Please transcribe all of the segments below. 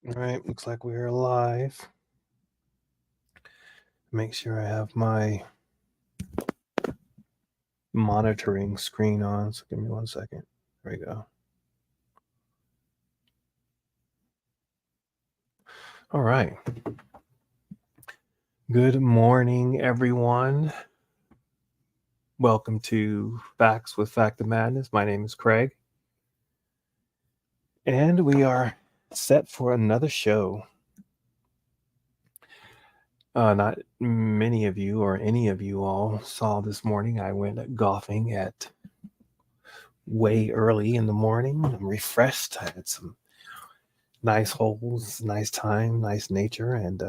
All right, looks like we're live. Make sure I have my monitoring screen on. So give me 1 second. There we go. All right. Good morning, everyone. Welcome to Facts with Fact of Madness. My name is Craig. And we are set for another show. Not many of you or any of you all saw this morning. I went golfing at way early in the morning. I'm refreshed. I had some nice holes, nice time, nice nature, and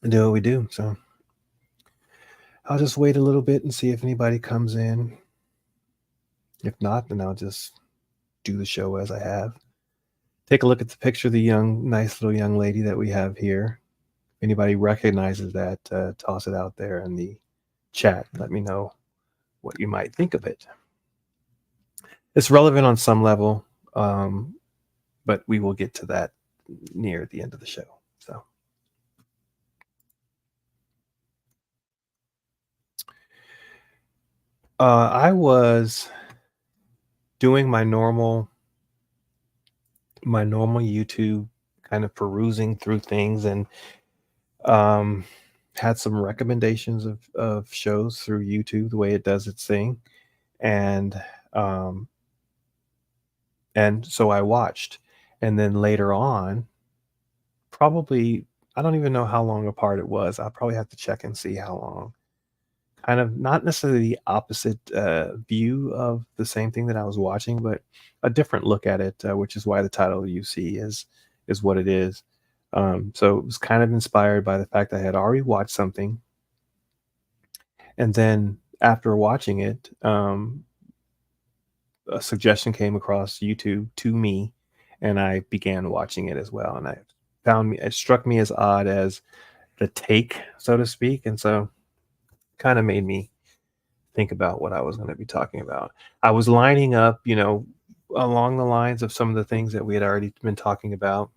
do what we do. So I'll just wait a little bit and see if anybody comes in. If not, then I'll just do the show as I have. Take a look at the picture of the nice little young lady that we have here. If anybody recognizes that, toss it out there in the chat. Let me know what you might think of it. It's relevant on some level, but we will get to that near the end of the show. So. I was doing my normal YouTube, kind of perusing through things, and had some recommendations of shows through YouTube, the way it does its thing, and so I watched, and then later on, probably I don't even know how long apart it was. I'll probably have to check and see how long. Kind of not necessarily the opposite view of the same thing that I was watching, but a different look at it, which is why the title you see is what it is. So it was kind of inspired by the fact I had already watched something, and then after watching it, a suggestion came across YouTube to me, and I began watching it as well. And it struck me as odd as the take, so to speak, and so kind of made me think about what I was going to be talking about. I was lining up, along the lines of some of the things that we had already been talking about.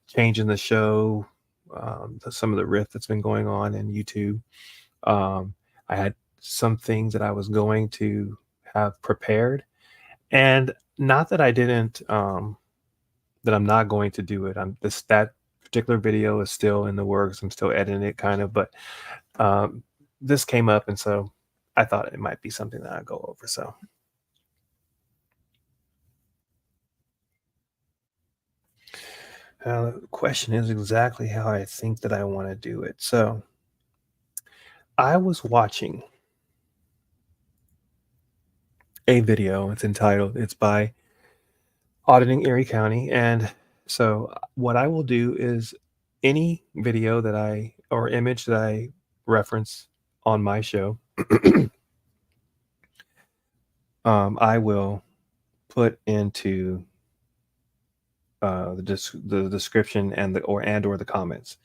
Changing the show, some of the riff that's been going on in YouTube. I had some things that I was going to have prepared, and not that I didn't, that I'm not going to do it. That particular video is still in the works. I'm still editing it, kind of, but this came up, and so I thought it might be something that I'd go over. So. The question is exactly how I think that I want to do it. So I was watching a video. It's by Auditing Erie County. And so what I will do is any video or image that I reference on my show, I will put into the description and or the comments.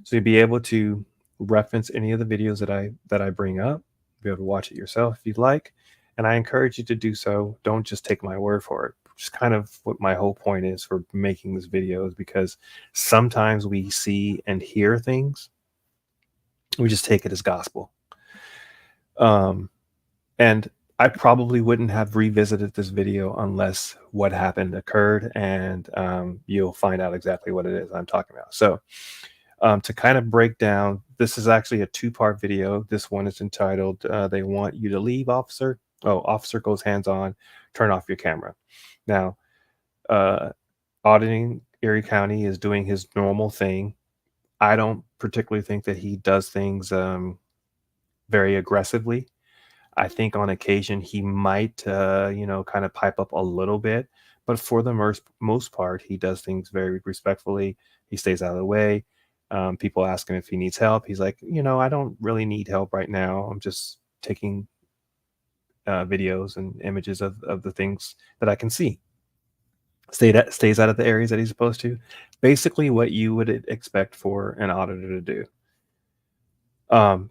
So you'll be able to reference any of the videos that I bring up, be able to watch it yourself if you'd like. And I encourage you to do so. Don't just take my word for it. Which is kind of what my whole point is for making this video, is because sometimes we see and hear things, we just take it as gospel. And I probably wouldn't have revisited this video unless what happened occurred, and you'll find out exactly what it is I'm talking about. So to kind of break down, this is actually a 2-part video. This one is entitled, They Want You to Leave, Officer. Oh, officer goes hands-on, turn off your camera. Now, Auditing Erie County is doing his normal thing. I don't particularly think that he does things very aggressively. I think on occasion he might, kind of pipe up a little bit, but for the most part, he does things very respectfully. He stays out of the way. People ask him if he needs help. He's like, I don't really need help right now. I'm just taking videos and images of the things that I can see. Stays out of the areas that he's supposed to. Basically, what you would expect for an auditor to do.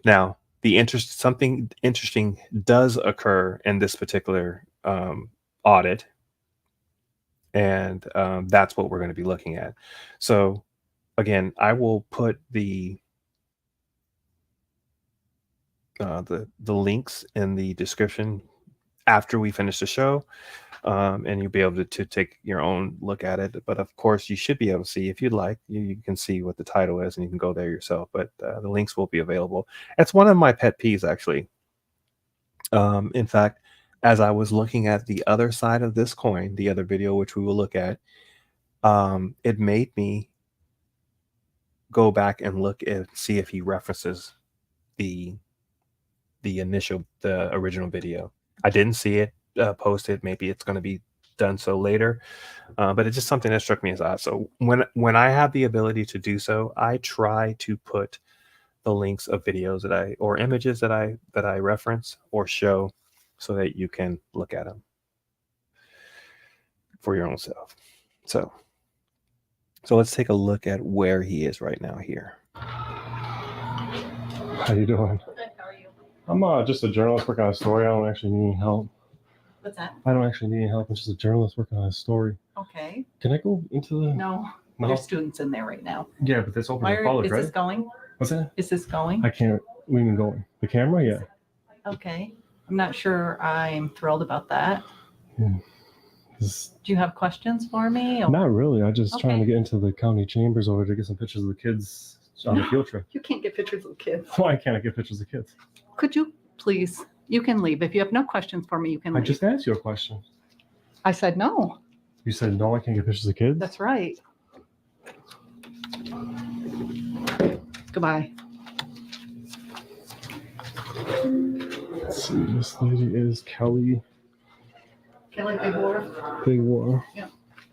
Now, something interesting does occur in this particular audit, And that's what we're going to be looking at. So again, I will put the links in the description after we finish the show, and you'll be able to take your own look at it. But of course, you should be able to see, if you'd like, you can see what the title is, and you can go there yourself. But the links will be available. It's one of my pet peeves, actually. In fact, as I was looking at the other side of this coin, the other video, which we will look at, it made me go back and look and see if he references the original video. I didn't see it posted. Maybe it's going to be done so later, but it's just something that struck me as odd. So when I have the ability to do so, I try to put the links of videos or images that I reference or show, so that you can look at them for your own self. So let's take a look at where he is right now here. How you doing? Good, how are you? I'm just a journalist working on a story. I don't actually need any help. What's that? I don't actually need any help. I'm just a journalist working on a story. Okay. Can I go into the... No, there's students in there right now. Yeah, but that's open Why to the public, is right? this going? What's that? Is this going? I can't... We even going. The camera? Yeah. Okay. I'm not sure I'm thrilled about that. Yeah. Do you have questions for me? Or? Not really. I'm just trying to Okay. get into the county chambers over to get some pictures of the kids on the field trip. You can't get pictures of kids. Why can't I get pictures of kids? Could you please? You can leave. If you have no questions for me, you can I leave. just asked you a question. I said no. You said no, I can't get pictures of kids? That's right. Goodbye. Let's see. This lady is Kelly. Kelly Big War. Big War. Yeah.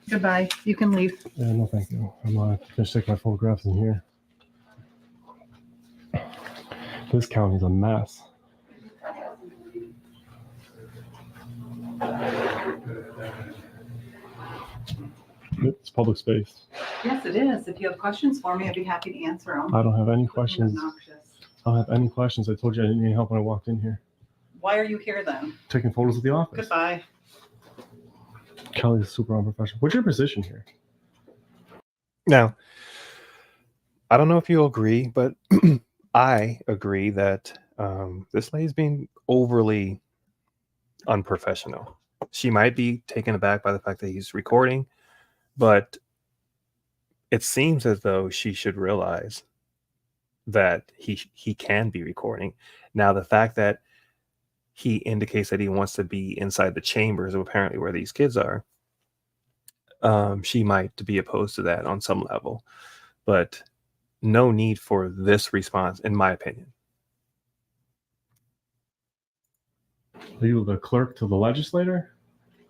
Goodbye. You can leave. Yeah, no thank you. I'm gonna finish taking my photographs in here. This county's a mess. It's public space. Yes, it is. If you have questions for me, I'd be happy to answer them. I don't have any questions. Obnoxious. I don't have any questions. I told you I didn't need help when I walked in here. Why are you here then? Taking photos of the office. Goodbye. Kelly's super unprofessional. What's your position here? Now, I don't know if you'll agree, but I agree that this lady's being overly unprofessional. She might be taken aback by the fact that he's recording, but it seems as though she should realize that he can be recording. Now, the fact that he indicates that he wants to be inside the chambers of apparently where these kids are, she might be opposed to that on some level, but no need for this response, in my opinion. Are you the clerk to the legislator?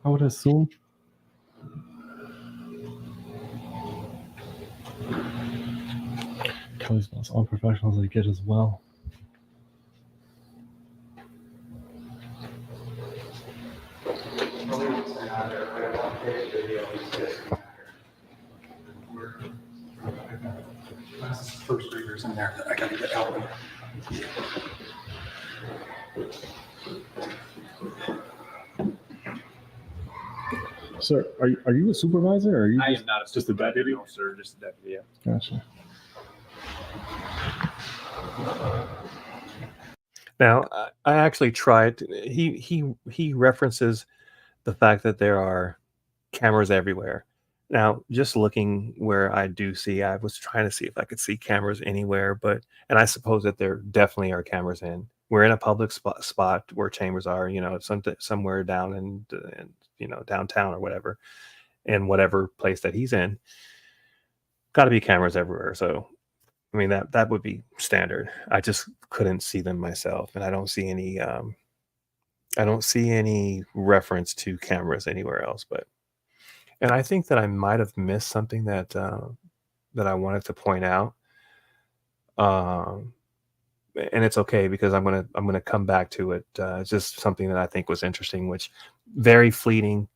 I would assume. Kelly's about as unprofessional as they get as well. First graders in there that I gotta get out. Sir, are you a supervisor or are you I am not just a deputy? No, sir, just a deputy. Yeah. Gotcha. Now, I actually tried. He references the fact that there are cameras everywhere. Now, just looking where I do see, I was trying to see if I could see cameras anywhere, and I suppose that there definitely are cameras in. We're in a public spot where chambers are, somewhere down in downtown or whatever, in whatever place that he's in. Got to be cameras everywhere. So, I mean, that would be standard. I just couldn't see them myself, and I don't see any reference to cameras anywhere else. And I think that I might have missed something that I wanted to point out. And it's okay, because I'm gonna come back to it. It's just something that I think was interesting, which very fleeting.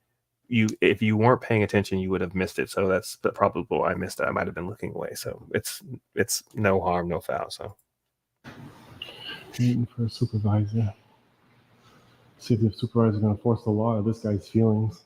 If you weren't paying attention, you would have missed it. So that's probably why I missed it. I might have been looking away. So it's no harm, no foul. So Waiting for a supervisor. See if the supervisor's gonna force the law or this guy's feelings.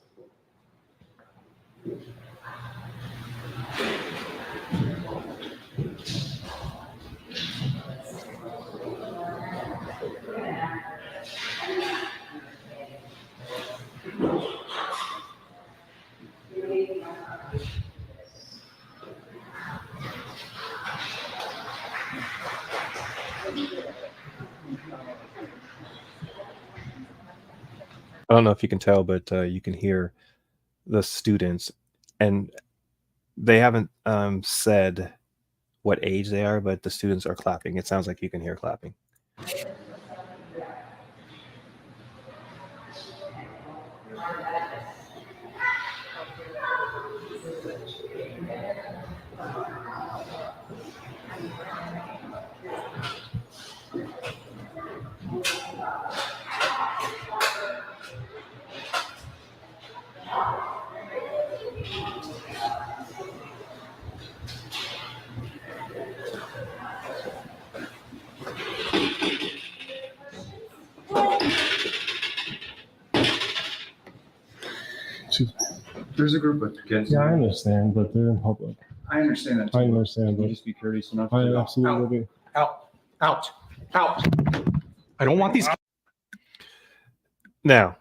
I don't know if you can tell, but you can hear the students, and they haven't said what age they are, but the students are clapping. It sounds like you can hear clapping. There's a group of kids. Yeah, I understand, but they're in public. I understand that too. I understand, Can you but just be courteous enough? I to- absolutely will be. Out, out, out. I don't want these. Now,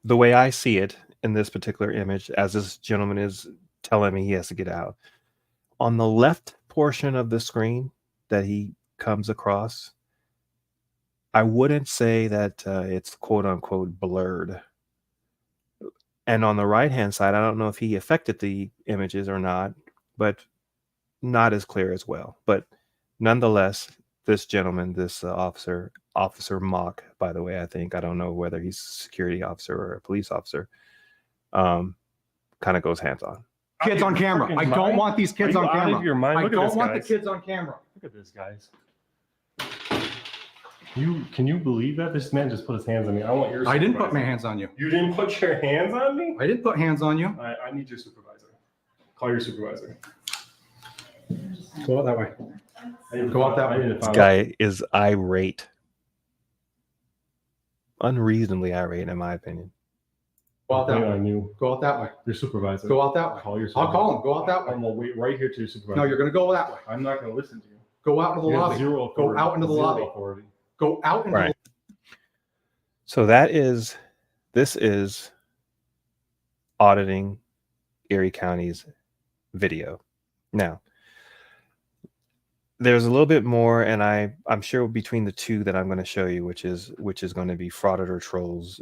the way I see it in this particular image, as this gentleman is telling me he has to get out, on the left portion of the screen that he comes across, I wouldn't say that it's quote unquote blurred. And on the right hand side, I don't know if he affected the images or not, but not as clear as well. But nonetheless, this gentleman, this officer Mock, by the way, I don't know whether he's a security officer or a police officer, kind of goes hands on. Kids on camera. I don't want these kids on Out camera. of your mind? I Look at don't this, want the guys. kids on camera. Look at this, guys. Can you believe that this man just put his hands on me? I want your. I didn't put supervisor. my hands on you. You didn't put your hands on me? I didn't put hands on you. I need your supervisor. Call your supervisor. Go out that way. Go out that way. This guy is irate. Unreasonably irate, in my opinion. Go out that way. on you. Go out that way. Your supervisor. Go out that way. Call your supervisor. I'll call him. Go out that way. I'm gonna wait right here to your supervisor. No, you're going to go that way. I'm not gonna listen to you. Go out into the You have lobby. zero Go authority. out into the Zero lobby. authority. Go out into Right. So this is auditing Erie County's video. Now, there's a little bit more, and I'm sure between the two that I'm going to show you, which is going to be Frauditor Trolls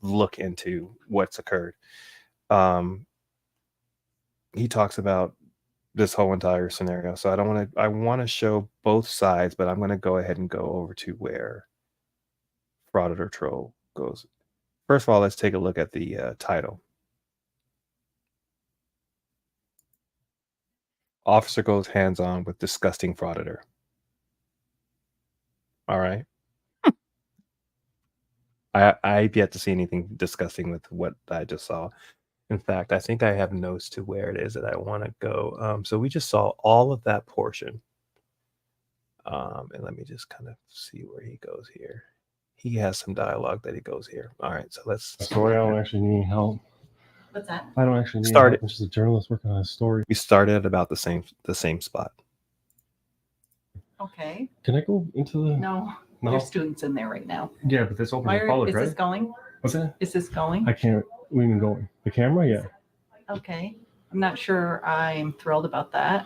look into what's occurred. He talks about this whole entire scenario. So I want to show both sides, but I'm going to go ahead and go over to where Frauditor Troll goes. First of all, let's take a look at the title. Officer goes hands-on with disgusting frauditor. All right. I've yet to see anything disgusting with what I just saw. In fact, I think I have notes to where it is that I want to go. So we just saw all of that portion. And let me just kind of see where he goes here. He has some dialogue that he goes here. All right, so let's. Story. I don't actually need help. What's that? I don't actually need Start help. I'm just a journalist working on a story. We started at about the same spot. Okay. Can I go into the? No, No? there's students in there right now. Yeah, but that's open Why to the public, is right? this going? What's that? Is this going? I can't. We even going. The camera? Yeah. Okay. I'm not sure I'm thrilled about that.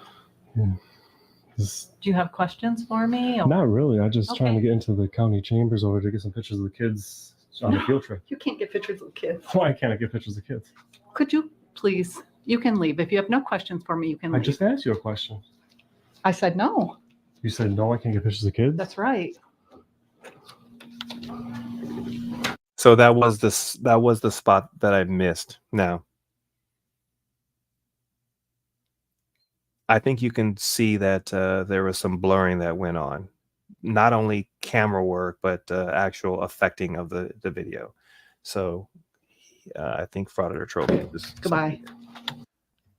This- Do you have questions for me? Or- Not really. I'm just trying to Okay. get into the county chambers over to get some pictures of the kids on the No. field trip. You can't get pictures of kids. Why can't I get pictures of kids? Could you please? You can leave. If you have no questions for me, you can I leave. just asked you a question. I said no. You said no, I can't get pictures of kids. That's right. So that was the spot that I missed. Now, I think you can see that there was some blurring that went on. Not only camera work, but actual affecting of the video. So I think Frauditor Troll. Goodbye.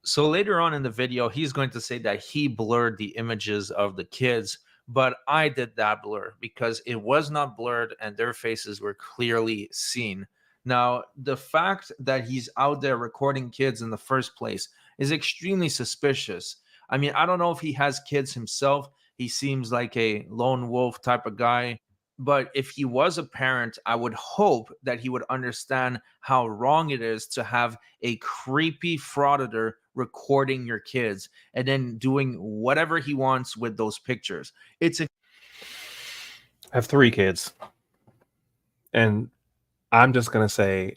So later on in the video, he's going to say that he blurred the images of the kids, but I did that blur because it was not blurred and their faces were clearly seen. Now, the fact that he's out there recording kids in the first place is extremely suspicious. I mean, I don't know if he has kids himself. He seems like a lone wolf type of guy. But if he was a parent, I would hope that he would understand how wrong it is to have a creepy frauditor recording your kids and then doing whatever he wants with those pictures. It's a I have 3 kids. And I'm just going to say,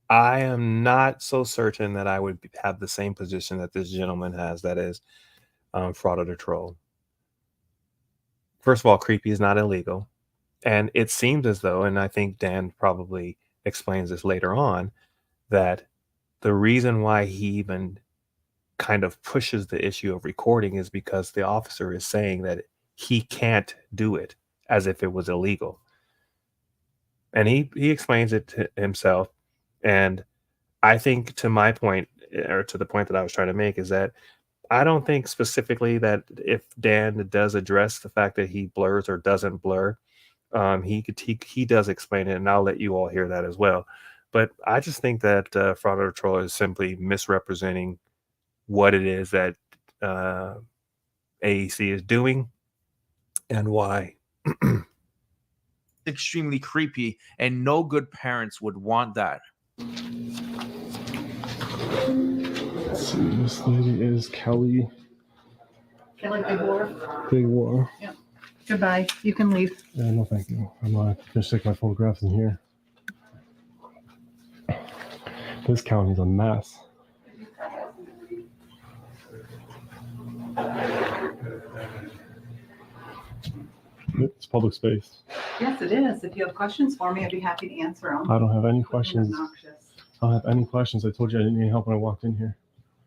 I am not so certain that I would have the same position that this gentleman has, that is, frauditor troll. First of all, creepy is not illegal. And it seems as though, and I think Dan probably explains this later on, that the reason why he even kind of pushes the issue of recording is because the officer is saying that he can't do it, as if it was illegal. And he explains it to himself. And I think, to my point, or to the point that I was trying to make, is that I don't think specifically that if Dan does address the fact that he blurs or doesn't blur, he does explain it, and I'll let you all hear that as well. But I just think that Frauditor Troll is simply misrepresenting what it is that AEC is doing and why. extremely creepy, and no good parents would want that. Let's see, this lady is Kelly Kelly Big War. Big War. Goodbye. You can leave. Yeah, no, thank you. I'm gonna take my photographs in here. This county's a mess. It's public space. Yes, it is. If you have questions for me, I'd be happy to answer them. I don't have any questions. Obnoxious. I don't have any questions. I told you I didn't need help when I walked in here.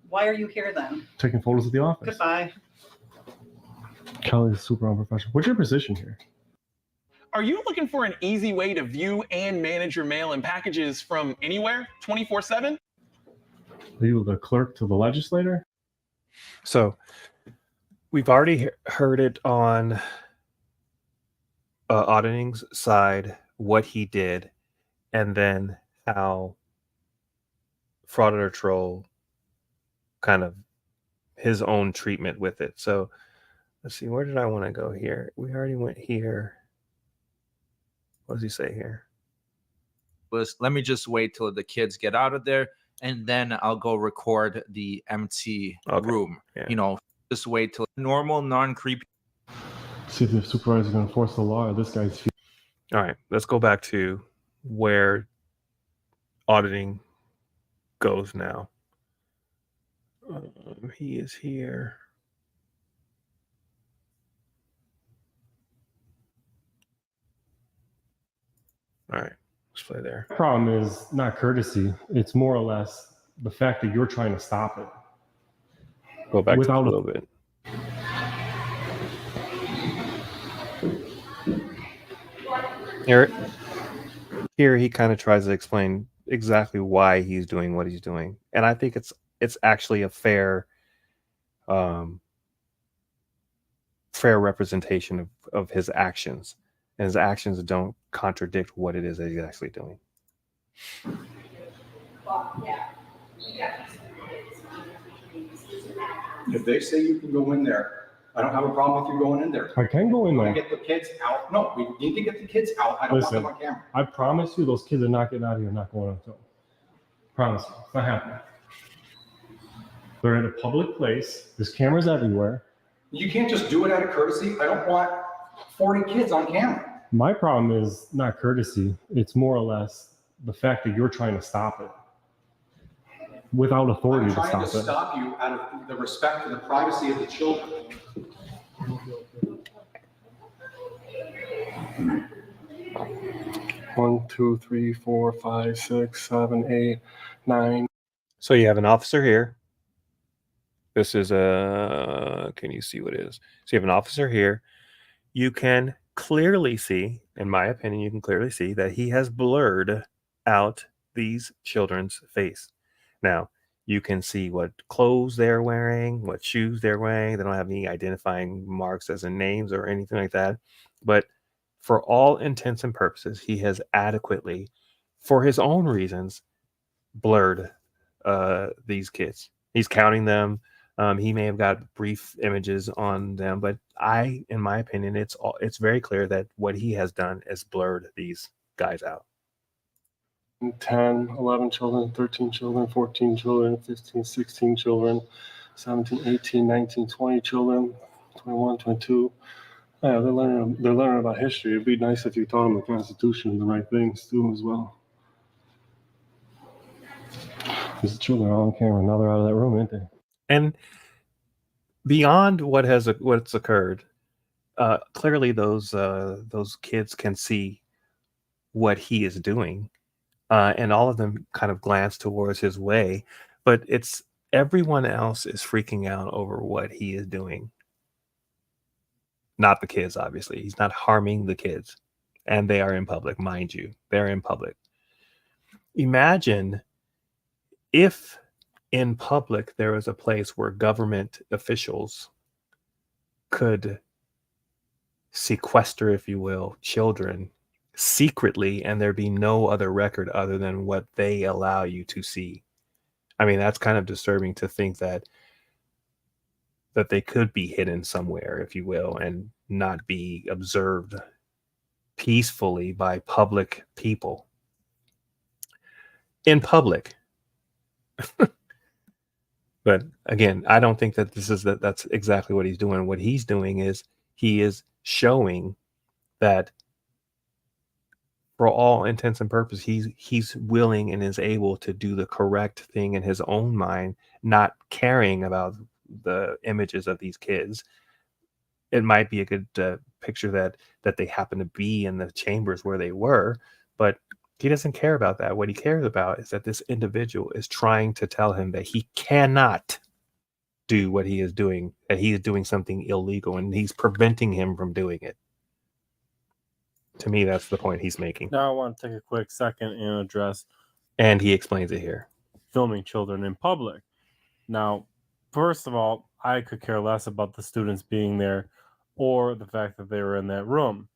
Why are you here then? Taking photos of the office. Goodbye. Kelly's super unprofessional. What's your position here? Are you looking for an easy way to view and manage your mail and packages from anywhere 24/7? Are you the clerk to the legislator? So we've already heard it on Auditing's side, what he did, and then how Frauditor Troll kind of his own treatment with it. So let's see, where did I want to go here? We already went here. What does he say here? Let me just wait till the kids get out of there, and then I'll go record the empty room. Yeah. You know, just wait till normal, non-creepy. See if the supervisor's going to enforce the law or this guy's. All right, let's go back to where Auditing goes now. He is here. All right, let's play there. The problem is not courtesy. It's more or less the fact that you're trying to stop it. Go back Without a little bit. Here he kind of tries to explain exactly why he's doing what he's doing, and I think it's actually a fair representation of his actions, and his actions don't contradict what it is that he's actually doing. If they say you can go in there, I don't have a problem with you going in there. I can go in I there. get the kids out. No, we need to get the kids out. I don't Listen. want them on camera. I promise you, those kids are not getting out of here, not going on film. Promise you, it's not happening. They're in a public place. There's cameras everywhere. You can't just do it out of courtesy. I don't want 40 kids on camera. My problem is not courtesy. It's more or less the fact that you're trying to stop it without authority I'm to trying stop to stop you out of the respect for the privacy of the children. One, two, 3, 4, 5, 6, 7, 8, 9. So you have an officer here. This is can you see what it is? So you have an officer here. You can clearly see, in my opinion, you can clearly see that he has blurred out these children's face. Now, you can see what clothes they're wearing, what shoes they're wearing. They don't have any identifying marks as in names or anything like that. But for all intents and purposes, he has adequately for his own reasons, blurred these kids. He's counting them. He may have got brief images on them, but in my opinion, it's very clear that what he has done is blurred these guys out. 10, 11 children, 13 children, 14 children, 15, 16 children, 17, 18, 19, 20 children, 21, 22. Yeah, they're learning about history. It'd be nice if you taught them the Constitution and the right things too as well. Because the children are on camera. Now they're out of that room, ain't they? And beyond what's occurred, clearly those kids can see what he is doing, and all of them kind of glance towards his way, but it's everyone else is freaking out over what he is doing. Not the kids, obviously. He's not harming the kids, and they are in public, mind you. They're in public. Imagine if in public there was a place where government officials could sequester, if you will, children secretly, and there be no other record other than what they allow you to see. I mean, that's kind of disturbing to think that they could be hidden somewhere, if you will, and not be observed peacefully by public people in public. But again, I don't think that that's exactly what he's doing. What he's doing is he is showing that for all intents and purposes, he's willing and is able to do the correct thing in his own mind, not caring about the images of these kids. It might be a good picture that they happen to be in the chambers where they were, but he doesn't care about that. What he cares about is that this individual is trying to tell him that he cannot do what he is doing, that he is doing something illegal, and he's preventing him from doing it. To me, that's the point he's making. Now I want to take a quick second and address. And he explains it here. Filming children in public. Now, first of all, I could care less about the students being there or the fact that they were in that room.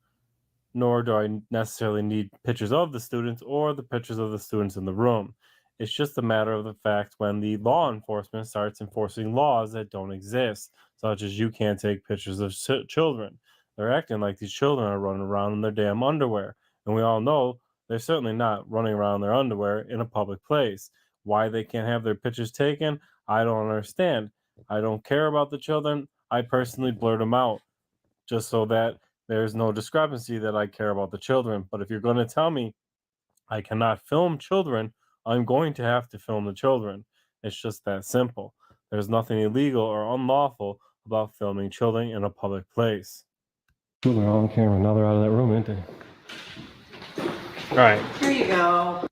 Nor do I necessarily need pictures of the students or the pictures of the students in the room. It's just a matter of the fact when the law enforcement starts enforcing laws that don't exist, such as you can't take pictures of children. They're acting like these children are running around in their damn underwear. And we all know they're certainly not running around in their underwear in a public place. Why they can't have their pictures taken, I don't understand. I don't care about the children. I personally blurred them out just so that there's no discrepancy that I care about the children. But if you're going to tell me I cannot film children, I'm going to have to film the children. It's just that simple. There's nothing illegal or unlawful about filming children in a public place. Children are on camera. Now they're out of that room, ain't they? All right. Here you go.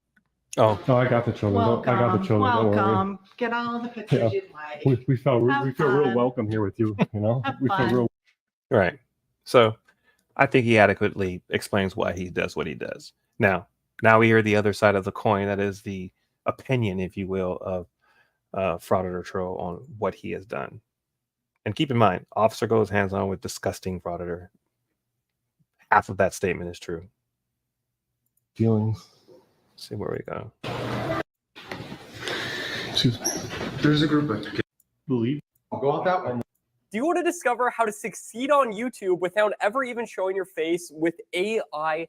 Oh, I got the children. Welcome. I got the children. Don't worry. Welcome. Get all the pictures Yeah. you'd like. We feel Have real fun. welcome here with you. You know, Have we feel fun. real. right. So I think he adequately explains why he does what he does. Now we hear the other side of the coin. That is the opinion, if you will, of Frauditor on what he has done. And keep in mind, officer goes hands-on with disgusting Frauditor. Half of that statement is true. Feelings. Let's see where we go. Excuse me. There's a group of kids. Believe. I'll go out that way. Do you want to discover how to succeed on YouTube without ever even showing your face with AI?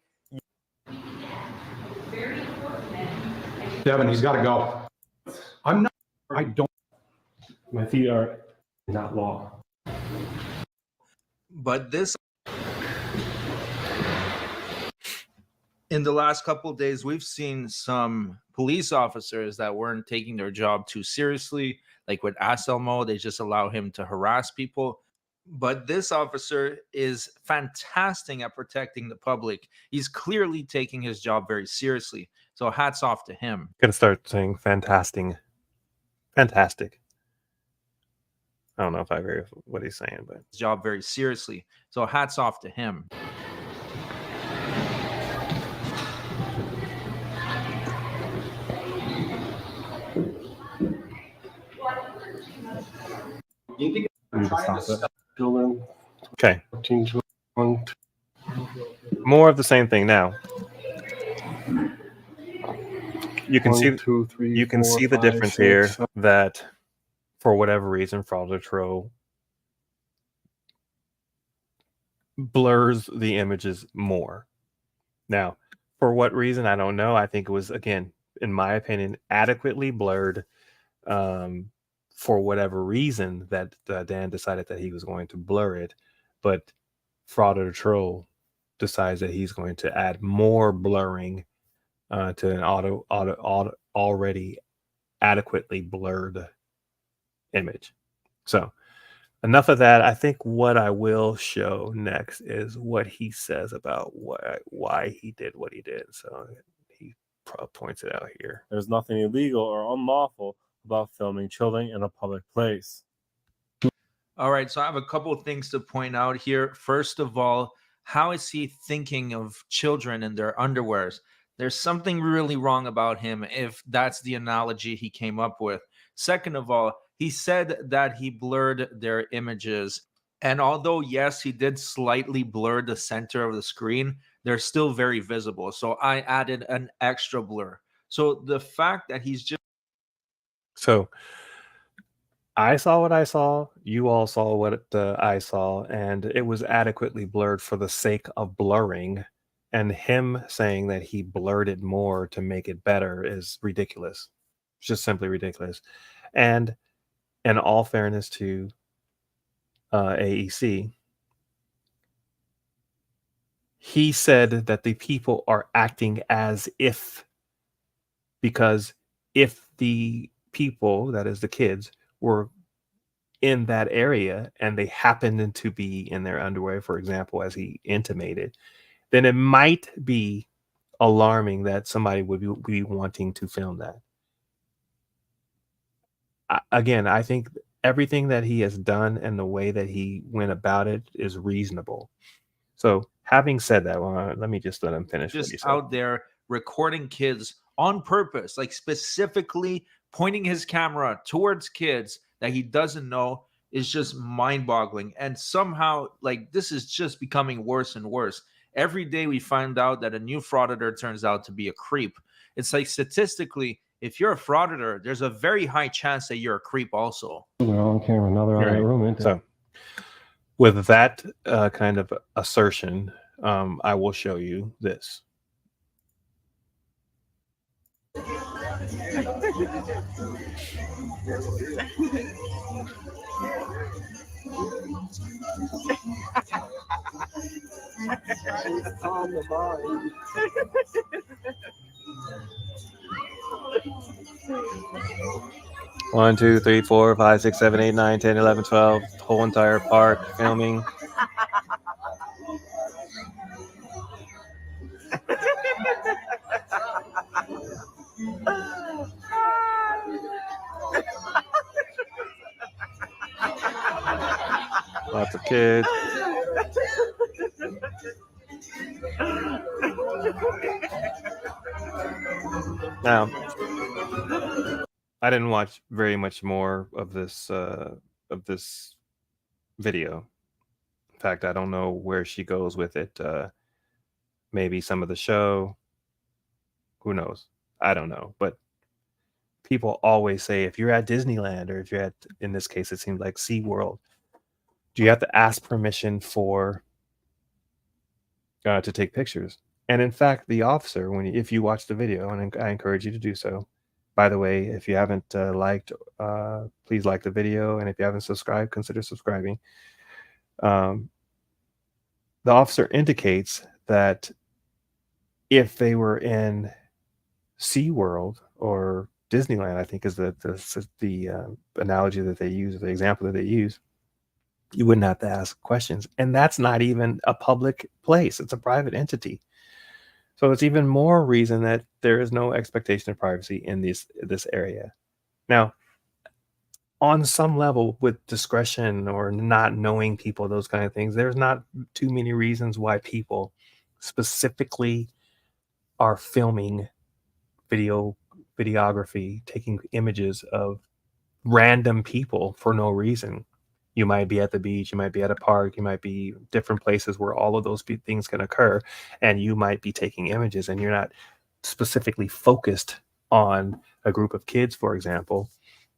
Devin, he's got to go. I'm not. I don't. My feet are not law. But this, in the last couple of days, we've seen some police officers that weren't taking their job too seriously. Like with Anselmo, they just allow him to harass people. But this officer is fantastic at protecting the public. He's clearly taking his job very seriously. So hats off to him. Gonna start saying fantastic. Fantastic. I don't know if I agree with what he's saying, but His job very seriously. So hats off to him. You think I need to trying to stop it. stop. Children. okay. 14 children. More of the same thing now. you can see 1, 2, 3, you can 4, see the 5, difference 6, here 7. that for whatever reason, Frauditor blurs the images more. Now, for what reason, I don't know. I think it was, again, in my opinion, adequately blurred for whatever reason that Dan decided that he was going to blur it. But Frauditor decides that he's going to add more blurring to an already adequately blurred image. So enough of that. I think what I will show next is what he says about why he did what he did. So he points it out here. There's nothing illegal or unlawful about filming children in a public place. All right, so I have a couple of things to point out here. First of all, how is he thinking of children in their underwears? There's something really wrong about him if that's the analogy he came up with. Second of all, he said that he blurred their images. And although, yes, he did slightly blur the center of the screen, they're still very visible. So I added an extra blur. So the fact that he's just... So I saw what I saw. You all saw what I saw, and it was adequately blurred for the sake of blurring. And him saying that he blurred it more to make it better is ridiculous. It's just simply ridiculous. And in all fairness to AEC, he said that the people are acting as if, because if the people, that is the kids, were in that area and they happened to be in their underwear, for example, as he intimated, then it might be alarming that somebody would be wanting to film that. Again, I think everything that he has done and the way that he went about it is reasonable. So having said that, let me just let him finish what he just said. out there recording kids on purpose, like specifically pointing his camera towards kids that he doesn't know, is just mind-boggling. And somehow, like, this is just becoming worse and worse. Every day we find out that a new frauditor turns out to be a creep. It's like, statistically, if you're a frauditor, there's a very high chance that you're a creep also. They're on camera. Now they're out of the room, ain't they? So with that kind of assertion, I will show you this. One, 2, 3, 4, 5, 6, 7, 8, 9, 10, 11, 12, whole entire park filming. Lots of kids. Now, I didn't watch very much more of this video. In fact, I don't know where she goes with it. Maybe some of the show. Who knows? I don't know. But people always say, if you're at Disneyland, or if you're at, in this case, it seems like SeaWorld, do you have to ask permission for to take pictures? And in fact, the officer, if you watch the video, and I encourage you to do so. By the way, if you haven't liked, please like the video, and if you haven't subscribed, consider subscribing. The officer indicates that if they were in SeaWorld or Disneyland, I think is the analogy that they use, the example that they use, you wouldn't have to ask questions. And that's not even a public place. It's a private entity. So it's even more reason that there is no expectation of privacy in this area. Now, on some level, with discretion or not knowing people, those kind of things, there's not too many reasons why people specifically are filming videography, taking images of random people for no reason. You might be at the beach, you might be at a park, you might be different places where all of those things can occur, and you might be taking images and you're not specifically focused on a group of kids, for example.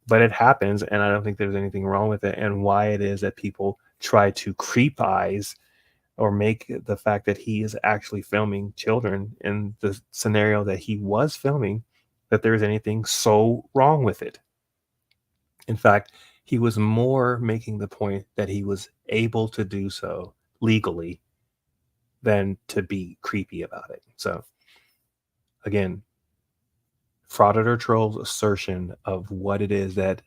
But it happens, and I don't think there's anything wrong with it. And why it is that people try to creep eyes or make the fact that he is actually filming children in the scenario that he was filming, that there's anything so wrong with it. In fact, he was more making the point that he was able to do so legally than to be creepy about it. So again, Frauditor Troll's assertion of what it is that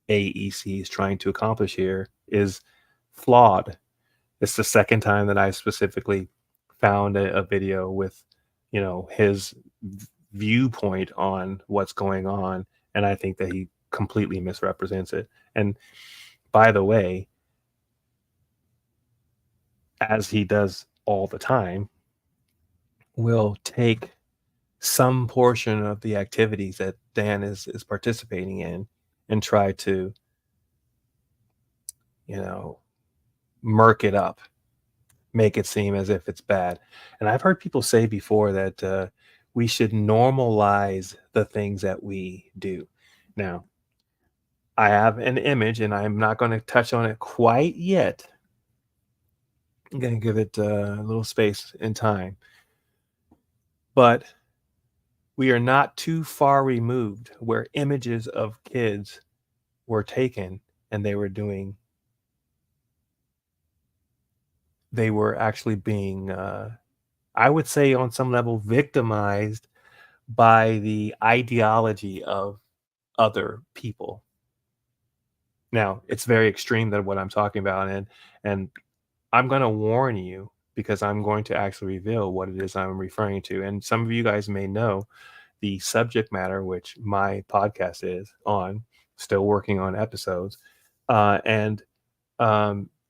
AEC is trying to accomplish here is flawed. It's the second time that I specifically found a video with, his viewpoint on what's going on, and I think that he completely misrepresents it. And by the way, as he does all the time, will take some portion of the activities that Dan is participating in and try to, murk it up, make it seem as if it's bad. And I've heard people say before that we should normalize the things that we do. Now, I have an image, and I'm not going to touch on it quite yet. I'm going to give it a little space and time. But we are not too far removed where images of kids were taken and they were actually being, I would say on some level, victimized by the ideology of other people. Now, it's very extreme that what I'm talking about, and I'm going to warn you because I'm going to actually reveal what it is I'm referring to. And some of you guys may know the subject matter, which my podcast is on, still working on episodes. And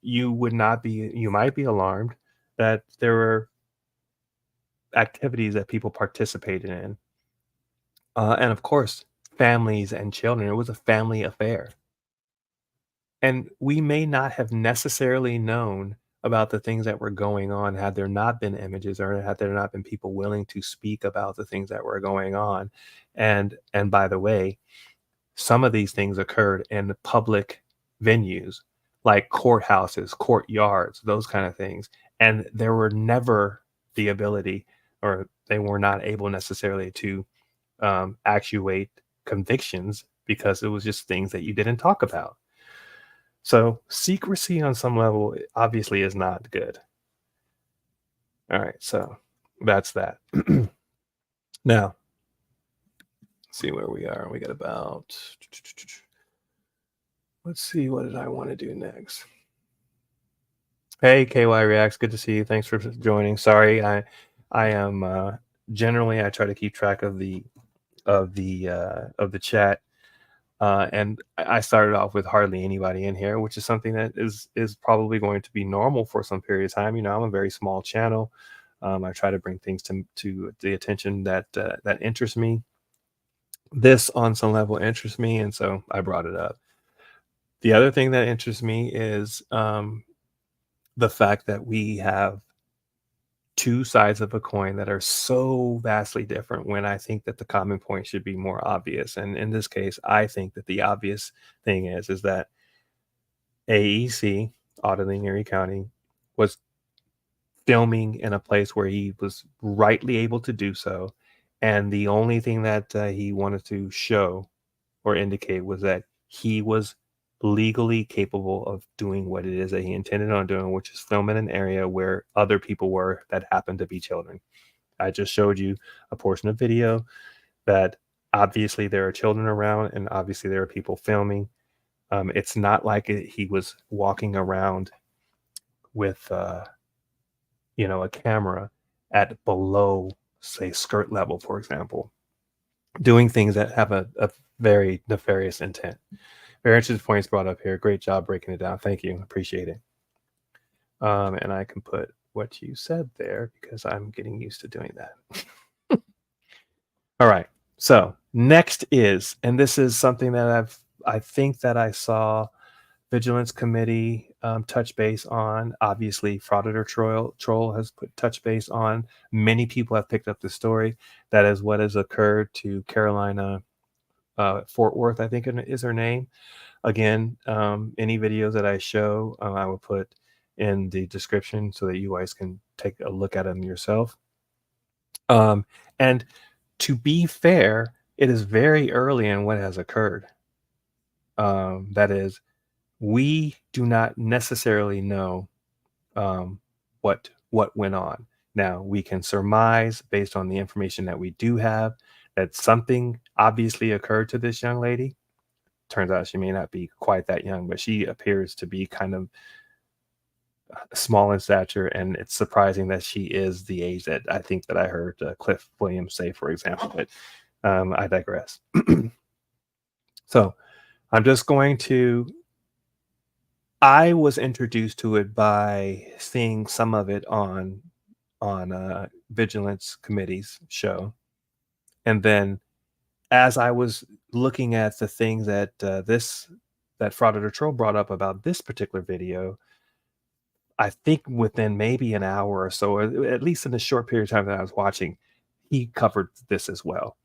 you might be alarmed that there were activities that people participated in. And of course, families and children. It was a family affair. And we may not have necessarily known about the things that were going on had there not been images or had there not been people willing to speak about the things that were going on. And by the way, some of these things occurred in public venues like courthouses, courtyards, those kind of things. And there were never the ability, or they were not able necessarily to actuate convictions because it was just things that you didn't talk about. So secrecy on some level obviously is not good. All right, so that's that. Now, let's see where we are. We got about, let's see, what did I want to do next? Hey, KY Reacts, good to see you. Thanks for joining. Sorry, I am generally I try to keep track of the chat. And I started off with hardly anybody in here, which is something that is probably going to be normal for some period of time. I'm a very small channel. I try to bring things to the attention that interests me. This on some level interests me, and so I brought it up. The other thing that interests me is the fact that we have two sides of a coin that are so vastly different, when I think that the common point should be more obvious. And in this case, I think that the obvious thing is that AEC, Auditing Erie County, was filming in a place where he was rightly able to do so. And the only thing that he wanted to show or indicate was that he was legally capable of doing what it is that he intended on doing, which is film in an area where other people were that happened to be children. I just showed you a portion of video that obviously there are children around, and obviously there are people filming. It's not like he was walking around with a camera at below, say, skirt level, for example, doing things that have a very nefarious intent. Very interesting points brought up here. Great job breaking it down. Thank you. Appreciate it. And I can put what you said there because I'm getting used to doing that. All right. So next is, and this is something that I think that I saw Vigilance Committee touched base on. Obviously, Frauditor Troll has touched base on. Many people have picked up the story. That is what has occurred to Carolina Fort Worth, I think is her name. Again, any videos that I show, I will put in the description so that you guys can take a look at them yourself. And to be fair, it is very early in what has occurred. That is, we do not necessarily know what went on. Now, we can surmise based on the information that we do have that something obviously occurred to this young lady. Turns out she may not be quite that young, but she appears to be kind of small in stature, and it's surprising that she is the age that I think that I heard Cliff Williams say, for example. But I digress. So I'm just going to. I was introduced to it by seeing some of it on Vigilance Committee's show, and then as I was looking at the things that that Frauditor Troll brought up about this particular video, I think within maybe an hour or so, or at least in the short period of time that I was watching, he covered this as well.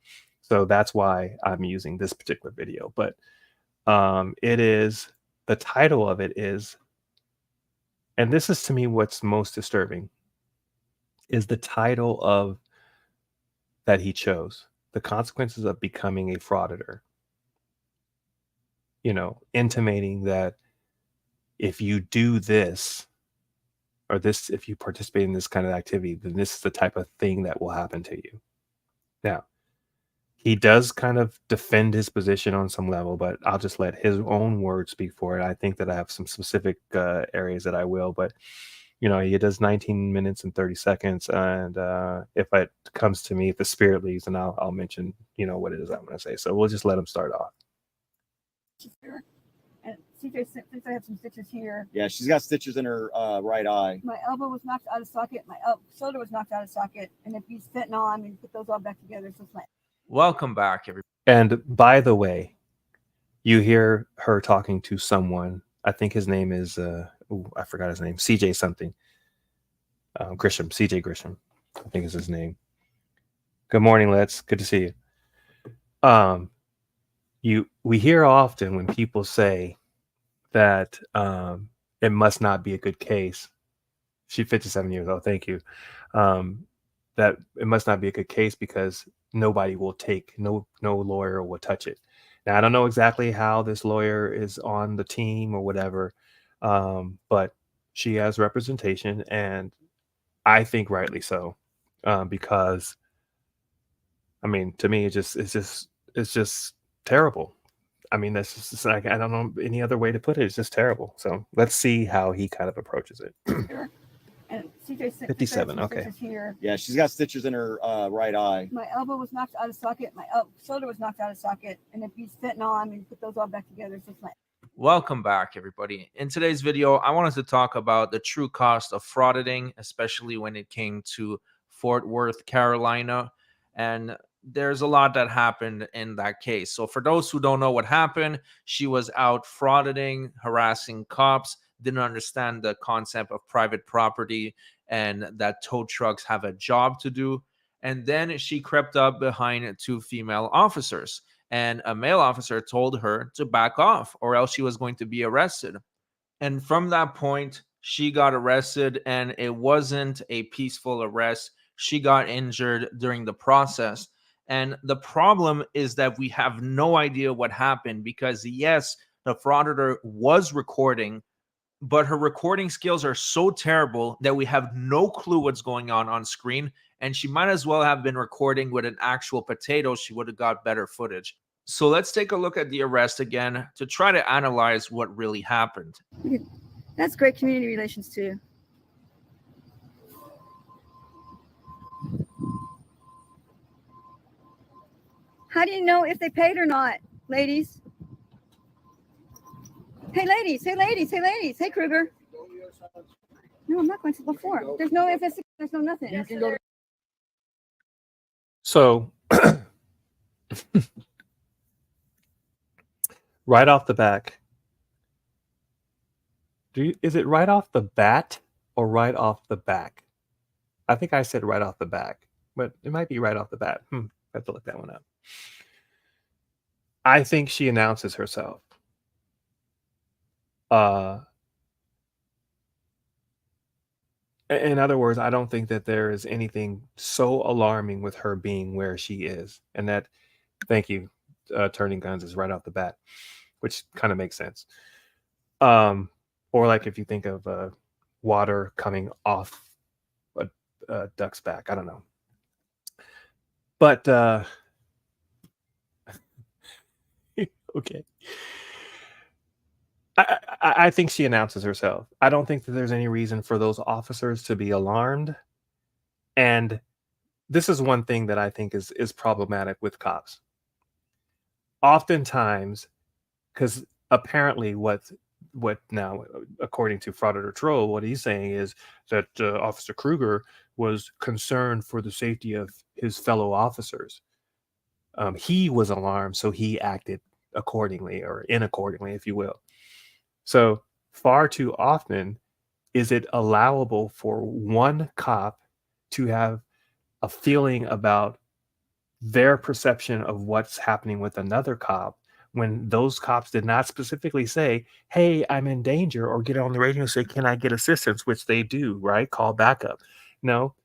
So that's why I'm using this particular video. But it is, the title of it is, and this is to me what's most disturbing, is the title of that he chose: The Consequences of Becoming a Frauditor. You know, intimating that if you do this, or this, if you participate in this kind of activity, then this is the type of thing that will happen to you. Now, he does kind of defend his position on some level, but I'll just let his own words speak for it. I think that I have some specific areas that I will, but you know, he does 19 minutes and 30 seconds. And if it comes to me, if the spirit leaves, then I'll mention, you know, what it is I'm going to say. So we'll just let him start off. And CJ thinks I have some stitches here. Yeah, she's got stitches in her right eye. My elbow was knocked out of socket. My shoulder was knocked out of socket. And if you fentanyl, I'm going to put those all back together. So it's my. Welcome back, everybody. And by the way, you hear her talking to someone. I think his name is, I forgot his name, CJ something. Grisham, CJ Grisham, I think is his name. Good morning, Let's. Good to see you. We hear often when people say that it must not be a good case. She's 57 years old. Thank you. That it must not be a good case because nobody will take, no lawyer will touch it. Now, I don't know exactly how this lawyer is on the team or whatever, but she has representation, and I think rightly so, because I mean, to me, it's just terrible. I mean, that's just like, I don't know any other way to put it. It's just terrible. So let's see how he kind of approaches it. And CJ 57. Okay. Here. Yeah, she's got stitches in her right eye. My elbow was knocked out of socket. My shoulder was knocked out of socket. And if you fentanyl, I'm going to put those all back together. So it's my. Welcome back, everybody. In today's video, I wanted to talk about the true cost of frauditing, especially when it came to Fort Worth, Carolina. And there's a lot that happened in that case. So for those who don't know what happened, she was out frauditing, harassing cops, didn't understand the concept of private property and that tow trucks have a job to do. And then she crept up behind two female officers, and a male officer told her to back off or else she was going to be arrested. And from that point, she got arrested, and it wasn't a peaceful arrest. She got injured during the process. And the problem is that we have no idea what happened because, yes, the frauditor was recording, but her recording skills are so terrible that we have no clue what's going on screen. And she might as well have been recording with an actual potato. She would have got better footage. So let's take a look at the arrest again to try to analyze what really happened. That's great community relations too. How do you know if they paid or not, ladies? Hey, ladies. Hey, ladies. Hey, ladies. Hey, Kruger. No, I'm not going to before. There's no FS. There's no nothing. You can go. So right off the back, Is it right off the bat or right off the back? I think I said right off the back, but it might be right off the bat. I have to look that one up. I think she announces herself. In other words, I don't think that there is anything so alarming with her being where she is, and that, thank you, turning guns is right off the bat, which kind of makes sense. Or like if you think of water coming off a duck's back, I don't know. But okay. I think she announces herself. I don't think that there's any reason for those officers to be alarmed. And this is one thing that I think is problematic with cops. Oftentimes, because apparently what now, according to Frauditor Troll, what he's saying is that Officer Kruger was concerned for the safety of his fellow officers. He was alarmed, so he acted accordingly, or inaccordingly, if you will. So far too often is it allowable for one cop to have a feeling about their perception of what's happening with another cop when those cops did not specifically say, hey, I'm in danger, or get on the radio and say, can I get assistance? Which they do, right? Call backup. No,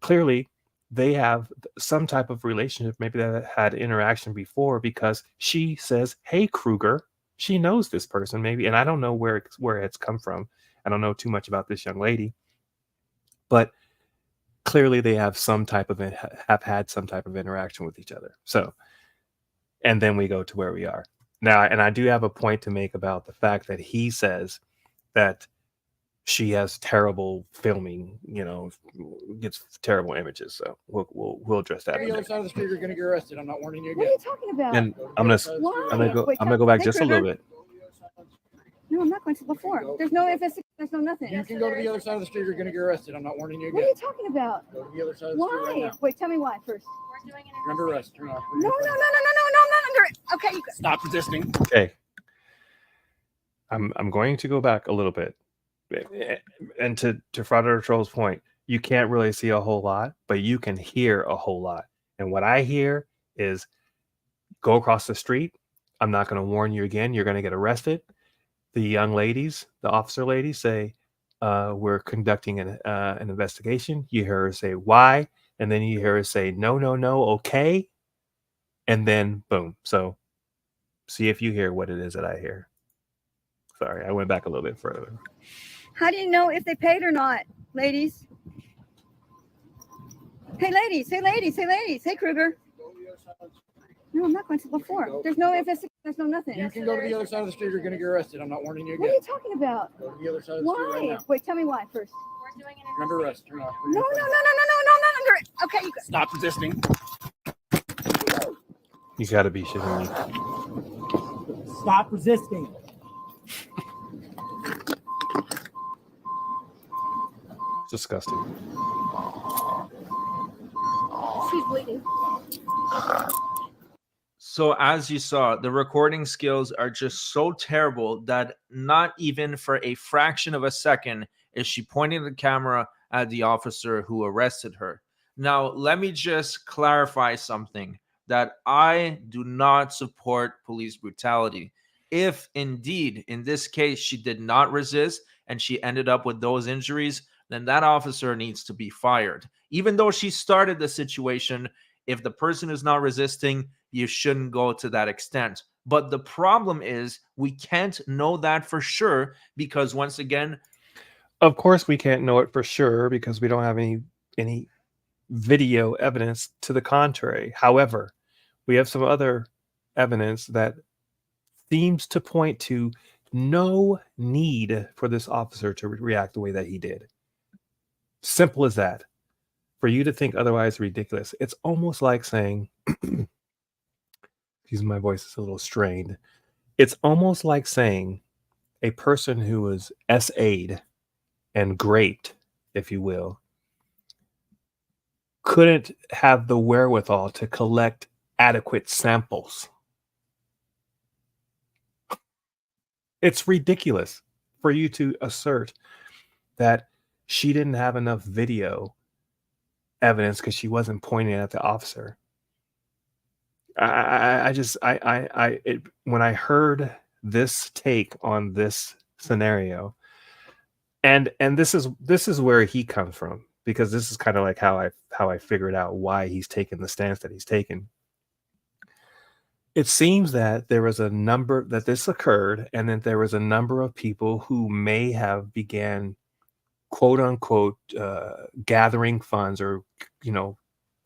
clearly they have some type of relationship. Maybe they had interaction before because she says, hey, Kruger. She knows this person, maybe, and I don't know where it's come from. I don't know too much about this young lady, but clearly they have had some type of interaction with each other. So, and then we go to where we are now, and I do have a point to make about the fact that he says that she has terrible filming, gets terrible images. So we'll address that. On the other side of the street, you're going to get arrested. I'm not warning you What again. are you talking about? And I'm gonna go back Hey, just a little bit. No, I'm not going to before. There's no investigation. There's no nothing. You can go to the other side of the street, you're going to get arrested. I'm not warning you What are again. you talking about? Go to the other side of the street right Why? now. Wait, tell me why first. You're under arrest. Turn off. No, I'm not under it. Okay, you Stop resisting. Okay. I'm going to go back a little bit. And to Frauditor Troll's point, you can't really see a whole lot, but you can hear a whole lot. And what I hear is, go across the street. I'm not going to warn you again. You're going to get arrested. The young ladies, the officer ladies say, we're conducting an investigation. You hear her say, why? And then you hear her say, no, okay. And then boom. So see if you hear what it is that I hear. Sorry, I went back a little bit further. How do you know if they paid or not, ladies? Hey, ladies. Hey, Kruger. No, I'm not going to before. There's no investigation. There's no nothing. You can go to the other side of the street, you're going to get arrested. I'm not warning you What are again. you talking about? Go to the other side of the street right Why? now. Wait, tell me why first. You're under arrest. Turn off. No, I'm not under it. Okay, you Stop resisting. You got to be shitting me. Stop resisting. Disgusting. She's bleeding. So as you saw, the recording skills are just so terrible that not even for a fraction of a second is she pointing the camera at the officer who arrested her. Now, let me just clarify something, that I do not support police brutality. If indeed, in this case, she did not resist and she ended up with those injuries, then that officer needs to be fired. Even though she started the situation, if the person is not resisting, you shouldn't go to that extent. But the problem is we can't know that for sure because, once again, Of course, we can't know it for sure because we don't have any video evidence to the contrary. However, we have some other evidence that seems to point to no need for this officer to react the way that he did. Simple as that. For you to think otherwise is ridiculous. It's almost like saying, excuse me, my voice is a little strained. It's almost like saying a person who was SA'd and graped, if you will, couldn't have the wherewithal to collect adequate samples. It's ridiculous. for you to assert that she didn't have enough video evidence because she wasn't pointing at the officer. When I heard this take on this scenario, and this is where he comes from, because this is kind of like how I figured out why he's taken the stance that he's taken. It seems that there was a number that this occurred, and that there was a number of people who may have began, quote unquote, gathering funds, or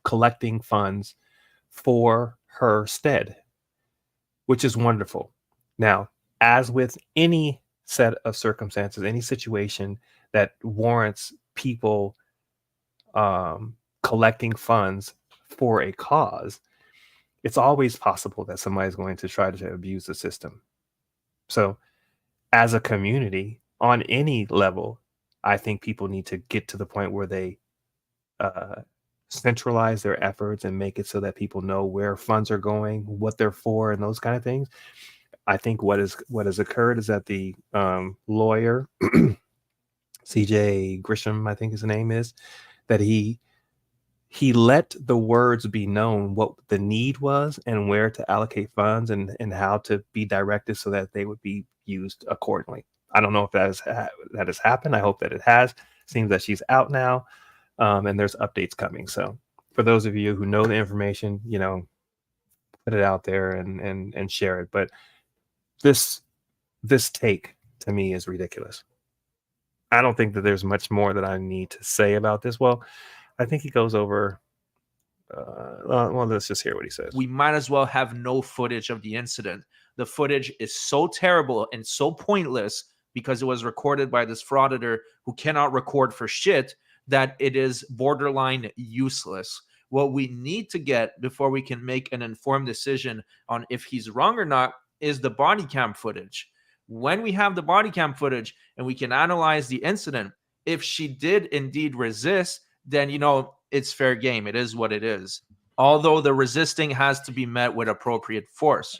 collecting funds for her stead, which is wonderful. Now, as with any set of circumstances, any situation that warrants people collecting funds for a cause, it's always possible that somebody's going to try to abuse the system. So as a community, on any level, I think people need to get to the point where they centralize their efforts and make it so that people know where funds are going, what they're for, and those kind of things. I think what has occurred is that the lawyer, CJ Grisham, I think his name is, that he let the words be known what the need was and where to allocate funds, and how to be directed so that they would be used accordingly. I don't know if that has happened. I hope that it has. Seems that she's out now, and there's updates coming. So for those of you who know the information, put it out there and share it. But this take to me is ridiculous. I don't think that there's much more that I need to say about this. Well, I think he goes over. Well, let's just hear what he says. We might as well have no footage of the incident. The footage is so terrible and so pointless because it was recorded by this frauditor who cannot record for shit that it is borderline useless. What we need to get before we can make an informed decision on if he's wrong or not is the body cam footage. When we have the body cam footage and we can analyze the incident, if she did indeed resist, then, it's fair game. It is what it is. Although the resisting has to be met with appropriate force.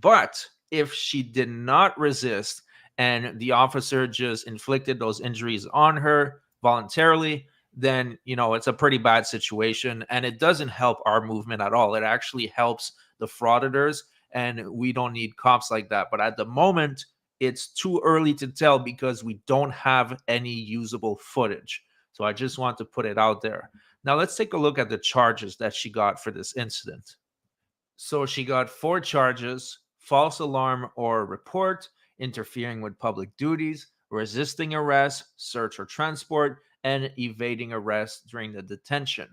But if she did not resist and the officer just inflicted those injuries on her voluntarily, then, it's a pretty bad situation. And it doesn't help our movement at all. It actually helps the frauditors. And we don't need cops like that. But at the moment, it's too early to tell because we don't have any usable footage. So I just want to put it out there. Now let's take a look at the charges that she got for this incident. So she got 4 charges: false alarm or report, interfering with public duties, resisting arrest, search or transport, and evading arrest during the detention.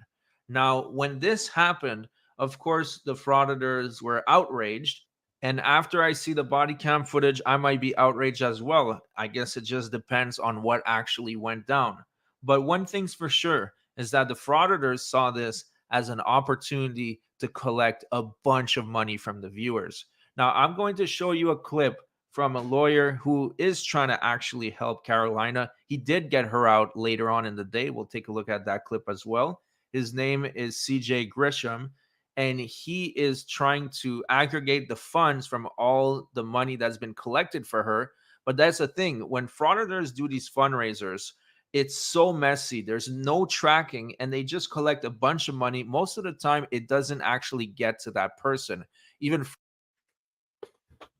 Now, when this happened, of course, the frauditors were outraged. And after I see the body cam footage, I might be outraged as well. I guess it just depends on what actually went down. But one thing's for sure is that the frauditors saw this as an opportunity to collect a bunch of money from the viewers. Now, I'm going to show you a clip from a lawyer who is trying to actually help Carolina. He did get her out later on in the day. We'll take a look at that clip as well. His name is CJ Grisham, and he is trying to aggregate the funds from all the money that's been collected for her. But that's the thing. When frauditors do these fundraisers, it's so messy. There's no tracking, and they just collect a bunch of money. Most of the time, it doesn't actually get to that person.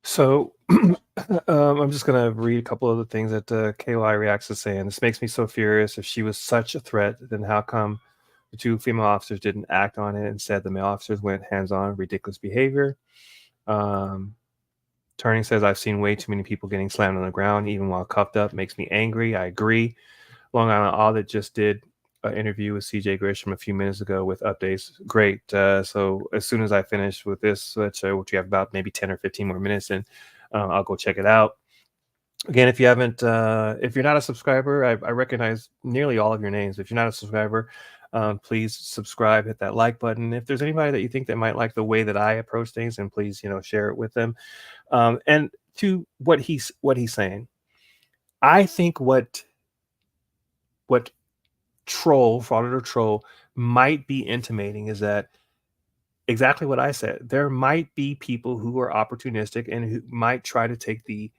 So I'm just going to read a couple of the things that KY Reacts is saying. This makes me so furious. If she was such a threat, then how come the 2 female officers didn't act on it? Instead, the male officers went hands-on, ridiculous behavior. Turning says, I've seen way too many people getting slammed on the ground, even while cuffed up. Makes me angry. I agree. Long Island Audit just did an interview with CJ Grisham a few minutes ago with updates. Great. So as soon as I finish with this, which we have about maybe 10 or 15 more minutes, and I'll go check it out. Again, if you haven't, if you're not a subscriber, I recognize nearly all of your names. If you're not a subscriber, please subscribe, hit that like button. If there's anybody that you think that might like the way that I approach things, then please, share it with them. And to what he's saying, I think what Frauditor Troll might be intimating is that exactly what I said. There might be people who are opportunistic and who might try to take the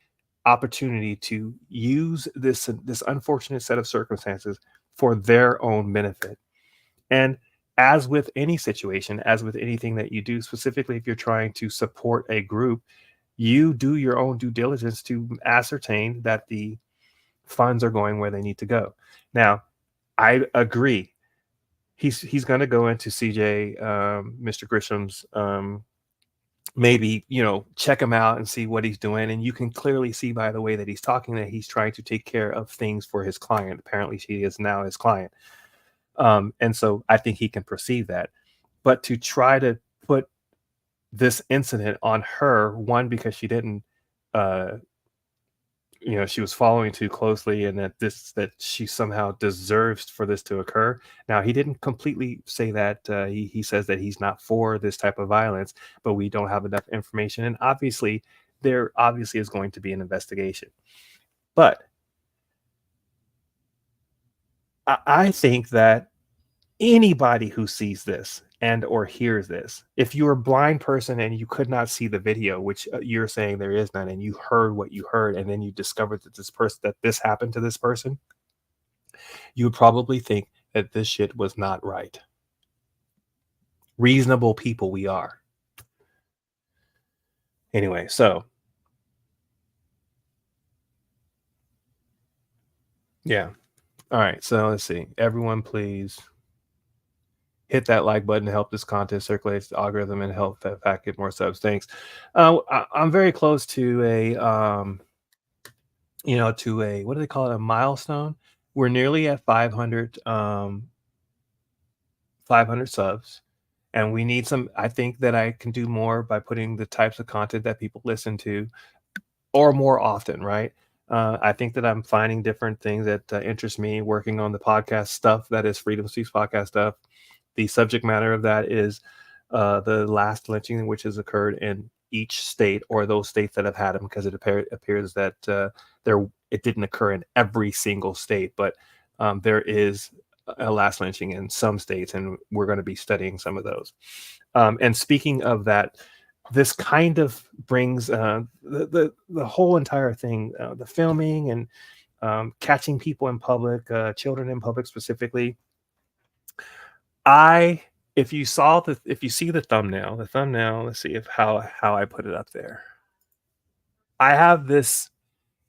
opportunity to use this unfortunate set of circumstances for their own benefit. And as with any situation, as with anything that you do, specifically if you're trying to support a group, you do your own due diligence to ascertain that the funds are going where they need to go. Now, I agree. He's going to go into CJ, Mr. Grisham's, maybe, check him out and see what he's doing. And you can clearly see by the way that he's talking that he's trying to take care of things for his client. Apparently, she is now his client. And so I think he can perceive that. But to try to put this incident on her, one, because she didn't, she was following too closely, and that she somehow deserves for this to occur. Now, he didn't completely say that. He says that he's not for this type of violence, but we don't have enough information. And obviously, there is going to be an investigation. But I think that anybody who sees this and or hears this, if you're a blind person and you could not see the video, which you're saying there is none, and you heard what you heard, and then you discovered that this happened to this person, you would probably think that this shit was not right. Reasonable people we are. Anyway, so yeah. All right, so let's see. Everyone, please hit that like button to help this content circulate the algorithm and help Fat get more subs. Thanks. I'm very close to a, what do they call it? A milestone. We're nearly at 500 subs, and we need some. I think that I can do more by putting the types of content that people listen to, or more often, right? I think that I'm finding different things that interest me, working on the podcast stuff that is Freedom Speaks podcast stuff. The subject matter of that is the last lynching, which has occurred in each state, or those states that have had them, because it appears that it didn't occur in every single state, but there is a last lynching in some states, and we're going to be studying some of those. And speaking of that, this kind of brings the whole entire thing, the filming and catching people in public, children in public specifically. If you see the thumbnail, let's see how I put it up there. I have this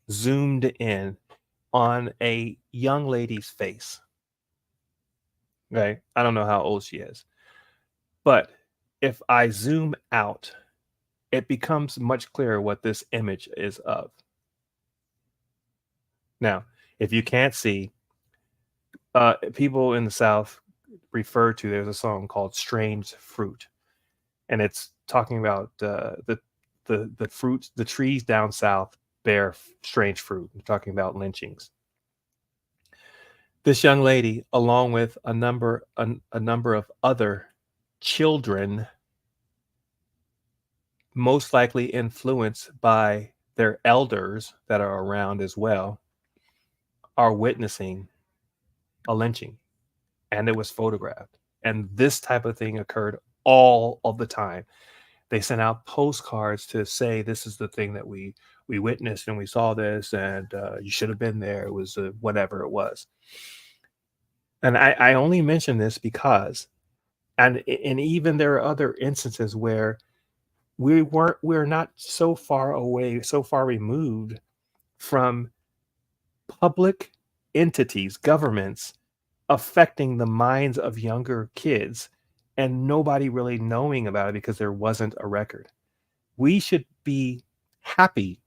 zoomed in on a young lady's face. Okay, I don't know how old she is, but if I zoom out, it becomes much clearer what this image is of. Now, if you can't see, people in the South refer to, there's a song called Strange Fruit, and it's talking about the fruits, the trees down south bear strange fruit. We're talking about lynchings. This young lady, along with a number of other children, most likely influenced by their elders that are around as well, are witnessing a lynching. And it was photographed. And this type of thing occurred all of the time. They sent out postcards to say, this is the thing that we witnessed, and we saw this, and you should have been there. It was whatever it was. And I only mention this because, and even there are other instances where we're not so far away, so far removed from public entities, governments, affecting the minds of younger kids, and nobody really knowing about it because there wasn't a record. We should be happy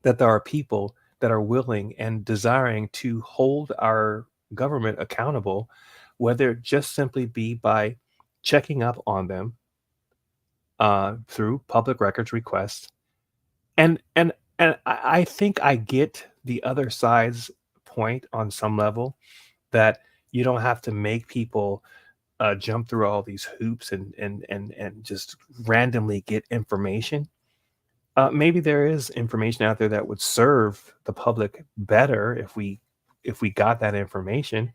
that there are people that are willing and desiring to hold our government accountable, whether it just simply be by checking up on them through public records requests. And I think I get the other side's point on some level, that you don't have to make people jump through all these hoops and just randomly get information. Maybe there is information out there that would serve the public better if we got that information,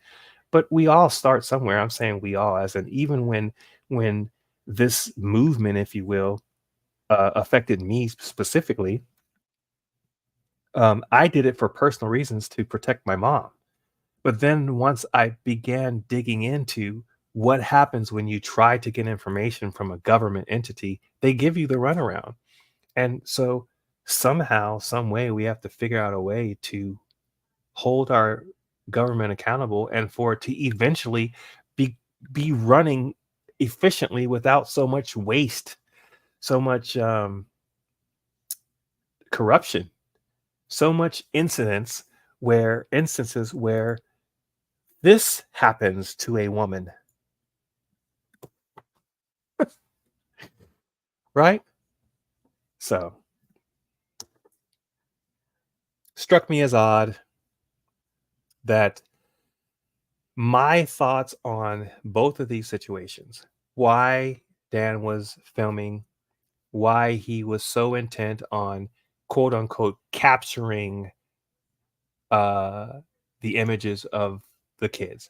but we all start somewhere. I'm saying we all, as in, even when this movement, if you will, affected me specifically, I did it for personal reasons to protect my mom. But then once I began digging into what happens when you try to get information from a government entity, they give you the runaround. And so somehow, some way, we have to figure out a way to hold our government accountable and for it to eventually be be running efficiently without so much waste, so much corruption, so much instances where this happens to a woman, right? So struck me as odd that my thoughts on both of these situations, why Dan was filming, why he was so intent on quote unquote capturing the images of the kids.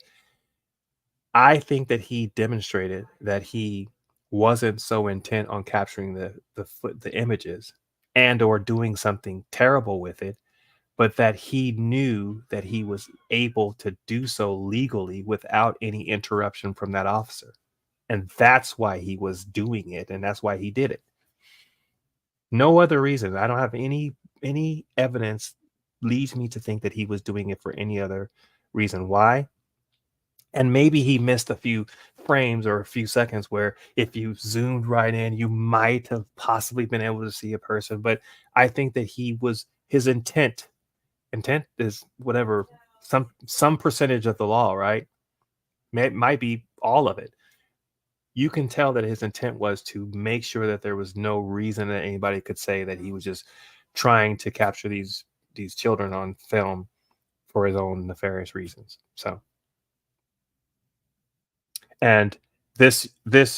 I think that he demonstrated that he wasn't so intent on capturing the images and or doing something terrible with it, but that he knew that he was able to do so legally without any interruption from that officer. And that's why he was doing it, and that's why he did it. No other reason. I don't have any evidence leads me to think that he was doing it for any other reason. Why? And maybe he missed a few frames or a few seconds where if you zoomed right in, you might have possibly been able to see a person. But I think that his intent is whatever, some percentage of the law, right? Might be all of it. You can tell that his intent was to make sure that there was no reason that anybody could say that he was just trying to capture these children on film for his own nefarious reasons. So, and this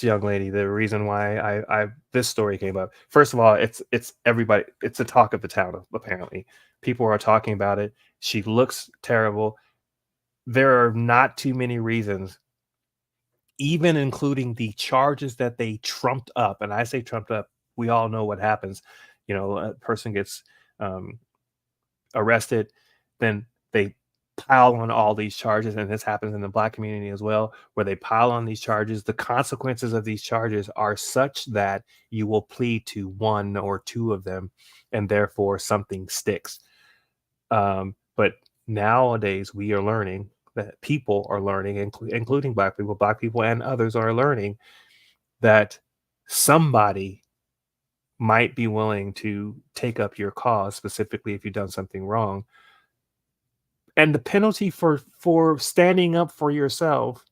young lady, the reason why I this story came up, first of all, it's everybody, it's the talk of the town. Apparently, people are talking about it. She looks terrible. There are not too many reasons, even including the charges that they trumped up. And I say trumped up, we all know what happens. You know, a person gets arrested, then they pile on all these charges. And this happens in the Black community as well, where they pile on these charges. The consequences of these charges are such that you will plead to one or two of them, and therefore something sticks. But nowadays we are learning that people are learning, including black people and others are learning that somebody might be willing to take up your cause, specifically if you've done something wrong. And the penalty for standing up for yourself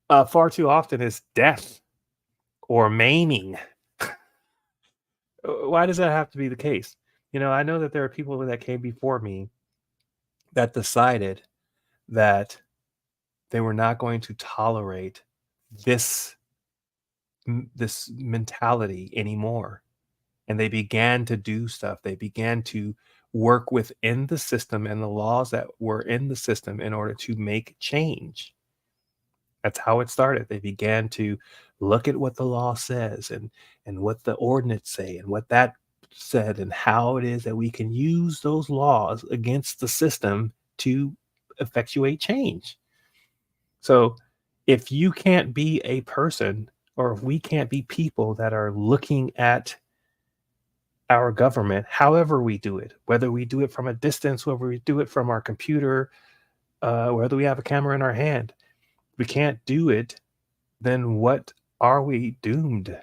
far too often is death or maiming. Why does that have to be the case? You know, I know that there are people that came before me that decided that they were not going to tolerate this mentality anymore, and they began to do stuff. They began to work within the system and the laws that were in the system in order to make change. That's how it started. They began to look at what the law says and what the ordinance say and what that said and how it is that we can use those laws against the system to effectuate change. So if you can't be a person, or if we can't be people that are looking at our government, however we do it, whether we do it from a distance, whether we do it from our computer, whether we have a camera in our hand, we can't do it, then what are we doomed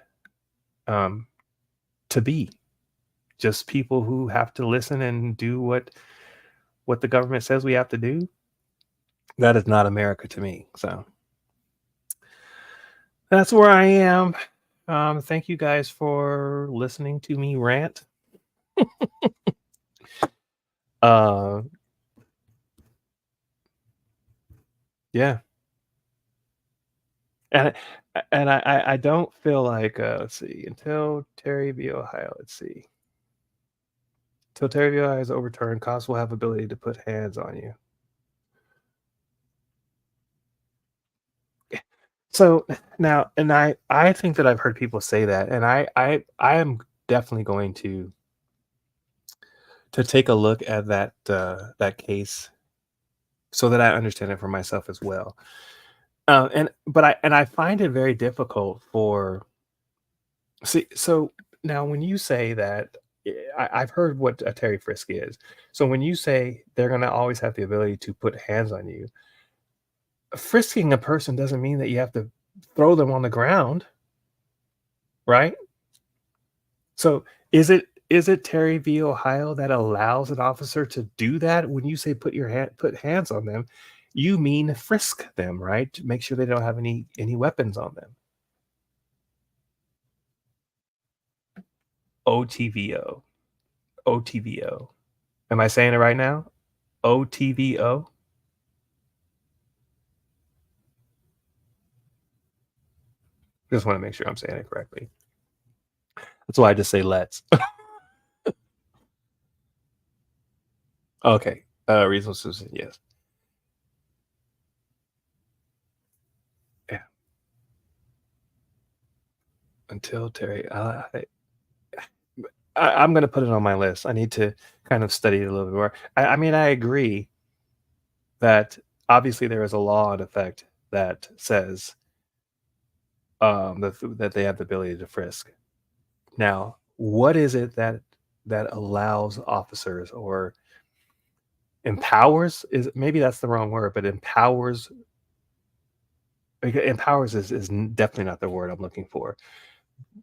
to be? Just people who have to listen and do what the government says we have to do? That is not America to me. So that's where I am. Thank you guys for listening to me rant. Yeah. And I don't feel like let's see, until Terry v. Ohio, let's see. Until Terry v. Ohio is overturned, cops will have ability to put hands on you. So now, and I think that I've heard people say that, and I am definitely going to to take a look at that case so that I understand it for myself as well. But I find it very difficult for see. So now, when you say that, I've heard what a Terry frisk is. So when you say they're going to always have the ability to put hands on you, frisking a person doesn't mean that you have to throw them on the ground, right? So is it Terry v. Ohio that allows an officer to do that? When you say put hands on them, you mean frisk them, right? To make sure they don't have any weapons on them. OTVO. OTVO. Am I saying it right now? OTVO. Just want to make sure I'm saying it correctly. That's why I just say let's. Okay. Reasonable Susan, yes. Yeah. Until Terry, I'm going to put it on my list. I need to kind of study it a little bit more. I mean, I agree that obviously there is a law in effect that says that they have the ability to frisk. Now, what is it that allows officers or empowers? Is maybe that's the wrong word, but empowers is definitely not the word I'm looking for.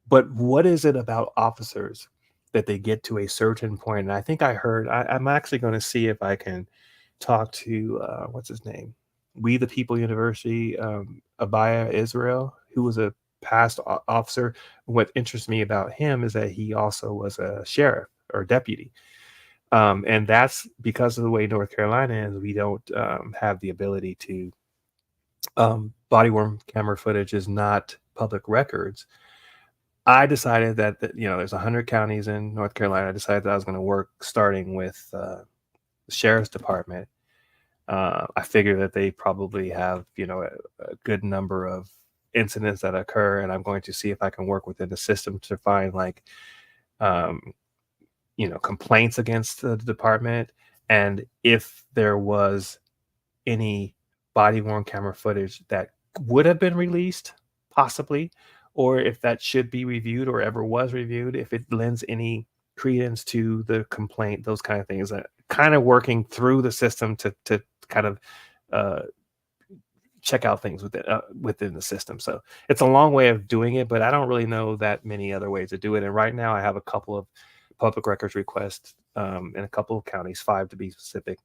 But what is it about officers that they get to a certain point? And I think I heard, I'm actually going to see if I can talk to, what's his name? We the People University, Abaya Israel, who was a past officer. What interests me about him is that he also was a sheriff or deputy. And that's because of the way North Carolina is. We don't have the ability to, body-worn camera footage is not public records. I decided that there's 100 counties in North Carolina. I decided that I was going to work starting with the sheriff's department. I figure that they probably have, a good number of incidents that occur, and I'm going to see if I can work within the system to find complaints against the department, and if there was any body-worn camera footage that would have been released, possibly, or if that should be reviewed or ever was reviewed, if it lends any credence to the complaint, those kind of things. Kind of working through the system to kind of check out things within the system. So it's a long way of doing it, but I don't really know that many other ways to do it. And right now I have a couple of public records requests in a couple of counties, 5 to be specific,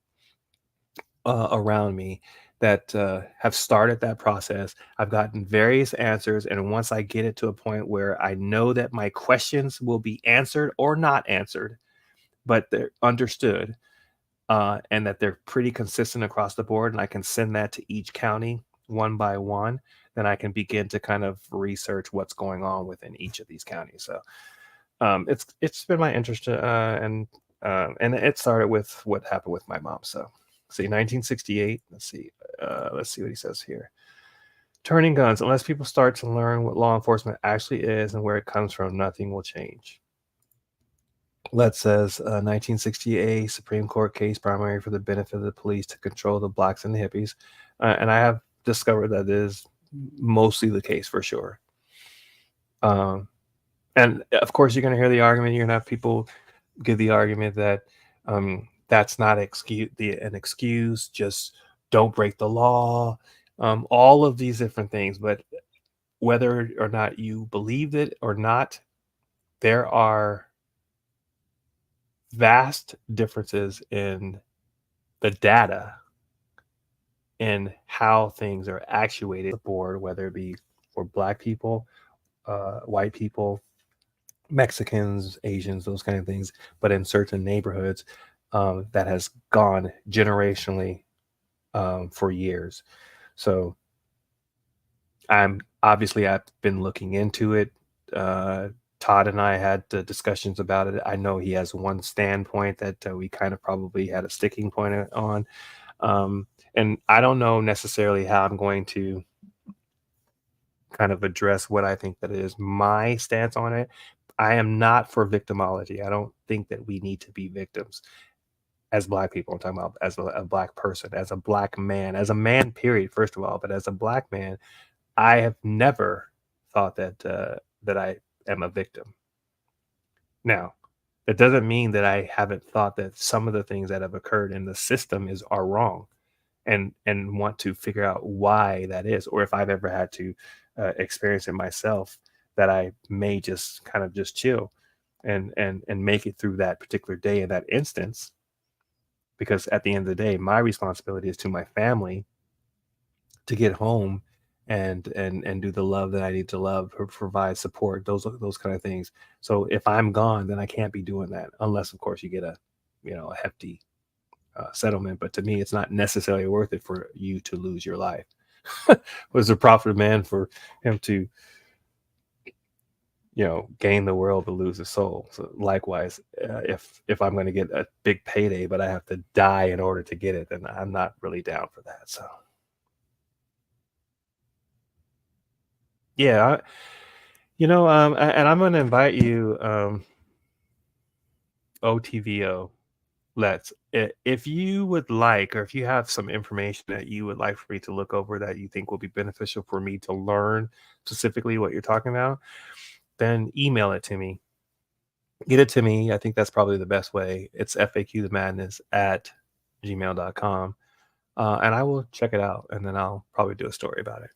around me that have started that process. I've gotten various answers, and once I get it to a point where I know that my questions will be answered or not answered, but they're understood, and that they're pretty consistent across the board, and I can send that to each county one by one, then I can begin to kind of research what's going on within each of these counties. So it's been my interest, and it started with what happened with my mom. So see, 1968. Let's see what he says here. Turning guns. Unless people start to learn what law enforcement actually is and where it comes from, nothing will change. Let says 1968 Supreme Court case, primary for the benefit of the police to control the blacks and the hippies. And I have discovered that is mostly the case for sure. And of course, you're going to hear the argument. You're going to have people give the argument that that's not an excuse. Just don't break the law. All of these different things. But whether or not you believe it or not, there are vast differences in the data and how things are actuated on the board, whether it be for Black people, white people, Mexicans, Asians, those kind of things, but in certain neighborhoods that has gone generationally for years. So I've been looking into it. Todd and I had discussions about it. I know he has one standpoint that we kind of probably had a sticking point on. And I don't know necessarily how I'm going to kind of address what I think that is my stance on it. I am not for victimology. I don't think that we need to be victims as Black people. I'm talking about as a Black person, as a Black man, as a man, period, first of all. But as a Black man, I have never thought that that I am a victim. Now, that doesn't mean that I haven't thought that some of the things that have occurred in the system are wrong, and want to figure out why that is, or if I've ever had to experience it myself, that I may just kind of just chill and make it through that particular day in that instance, because at the end of the day, my responsibility is to my family to get home and do the love that I need to love, or provide support, those kind of things. So if I'm gone, then I can't be doing that, unless of course you get a a hefty settlement. But to me, it's not necessarily worth it for you to lose your life. Was a prophet of man for him to gain the world but lose his soul? So likewise, if I'm going to get a big payday but I have to die in order to get it, then I'm not really down for that. So yeah, and I'm going to invite you, OTVO. If you would like, or if you have some information that you would like for me to look over that you think will be beneficial for me to learn specifically what you're talking about, then email it to me. Get it to me. I think that's probably the best way. It's faqthemadness@gmail.com. And I will check it out, and then I'll probably do a story about it.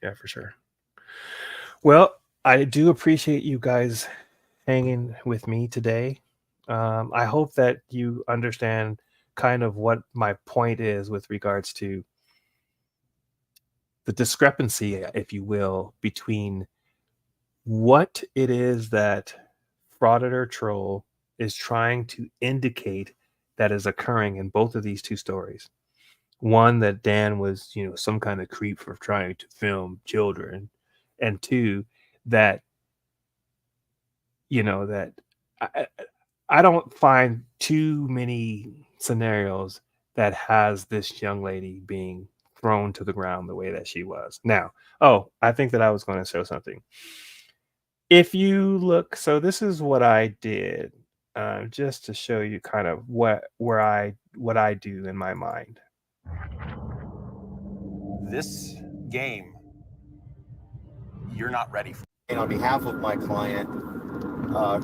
Yeah, for sure. Well, I do appreciate you guys hanging with me today. I hope that you understand kind of what my point is with regards to the discrepancy, if you will, between what it is that Frauditor Troll is trying to indicate that is occurring in both of these two stories. One, that Dan was, some kind of creep for trying to film children, and two, that that I don't find too many scenarios that has this young lady being thrown to the ground the way that she was. Now, I think that I was going to show something. If you look, so this is what I did, just to show you kind of what I do in my mind. This game, you're not ready for. And on behalf of my client,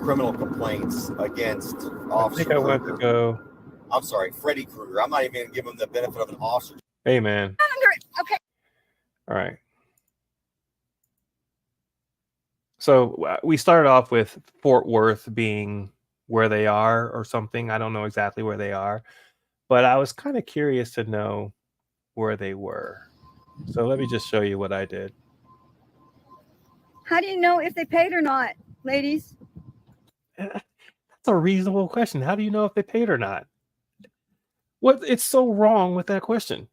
criminal complaints against Officer I think I want to go. I'm sorry, Freddy Krueger. I'm not even going to give him the benefit of an officer. Hey, man. Okay. All right. So we started off with Fort Worth being where they are or something. I don't know exactly where they are, but I was kind of curious to know where they were. So let me just show you what I did. How do you know if they paid or not, ladies? That's a reasonable question. How do you know if they paid or not? What? It's so wrong with that question.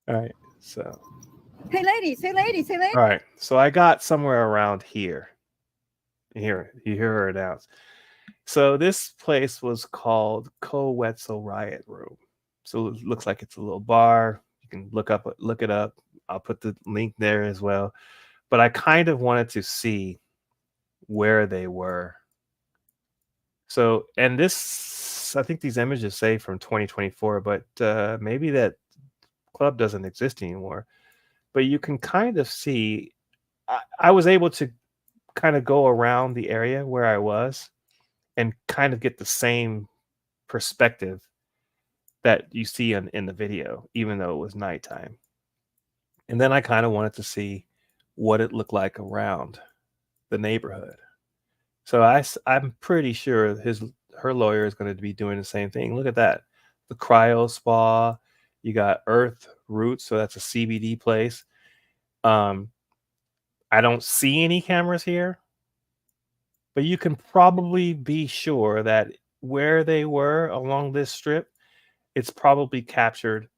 All right. So. Hey, ladies. Hey, ladies. Hey, ladies. All right. So I got somewhere around here. You hear her announce. So this place was called Coetzel Riot Room. So it looks like it's a little bar. You can look it up. I'll put the link there as well. But I kind of wanted to see where they were. So, and this, I think these images say from 2024, but maybe that club doesn't exist anymore. But you can kind of see, I was able to kind of go around the area where I was and kind of get the same perspective that you see in the video, even though it was nighttime. And then I kind of wanted to see what it looked like around the neighborhood. So I'm pretty sure her lawyer is going to be doing the same thing. Look at that. The cryo spa. You got Earth Roots, so that's a CBD place. I don't see any cameras here, but you can probably be sure that where they were along this strip, it's probably captured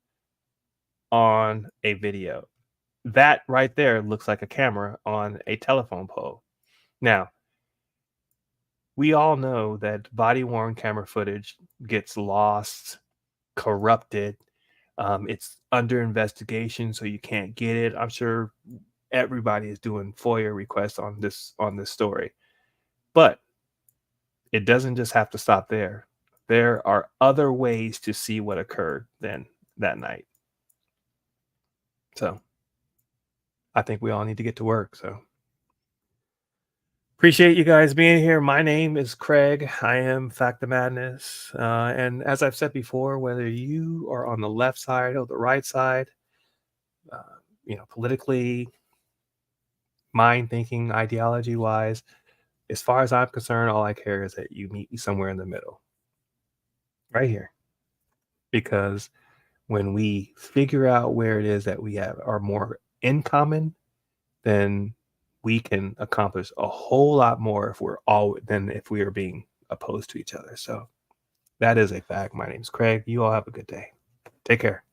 on a video. That right there looks like a camera on a telephone pole. Now, we all know that body-worn camera footage gets lost, corrupted. It's under investigation, so you can't get it. I'm sure everybody is doing FOIA requests on this story. But it doesn't just have to stop there. There are other ways to see what occurred then that night. So I think we all need to get to work. So appreciate you guys being here. My name is Craig. I am Fact the Madness. And as I've said before, whether you are on the left side or the right side, politically, mind thinking, ideology wise, as far as I'm concerned, all I care is that you meet me somewhere in the middle, right here. Because when we figure out where it is that we are more in common, then we can accomplish a whole lot more than if we are being opposed to each other. So that is a fact. My name is Craig. You all have a good day. Take care.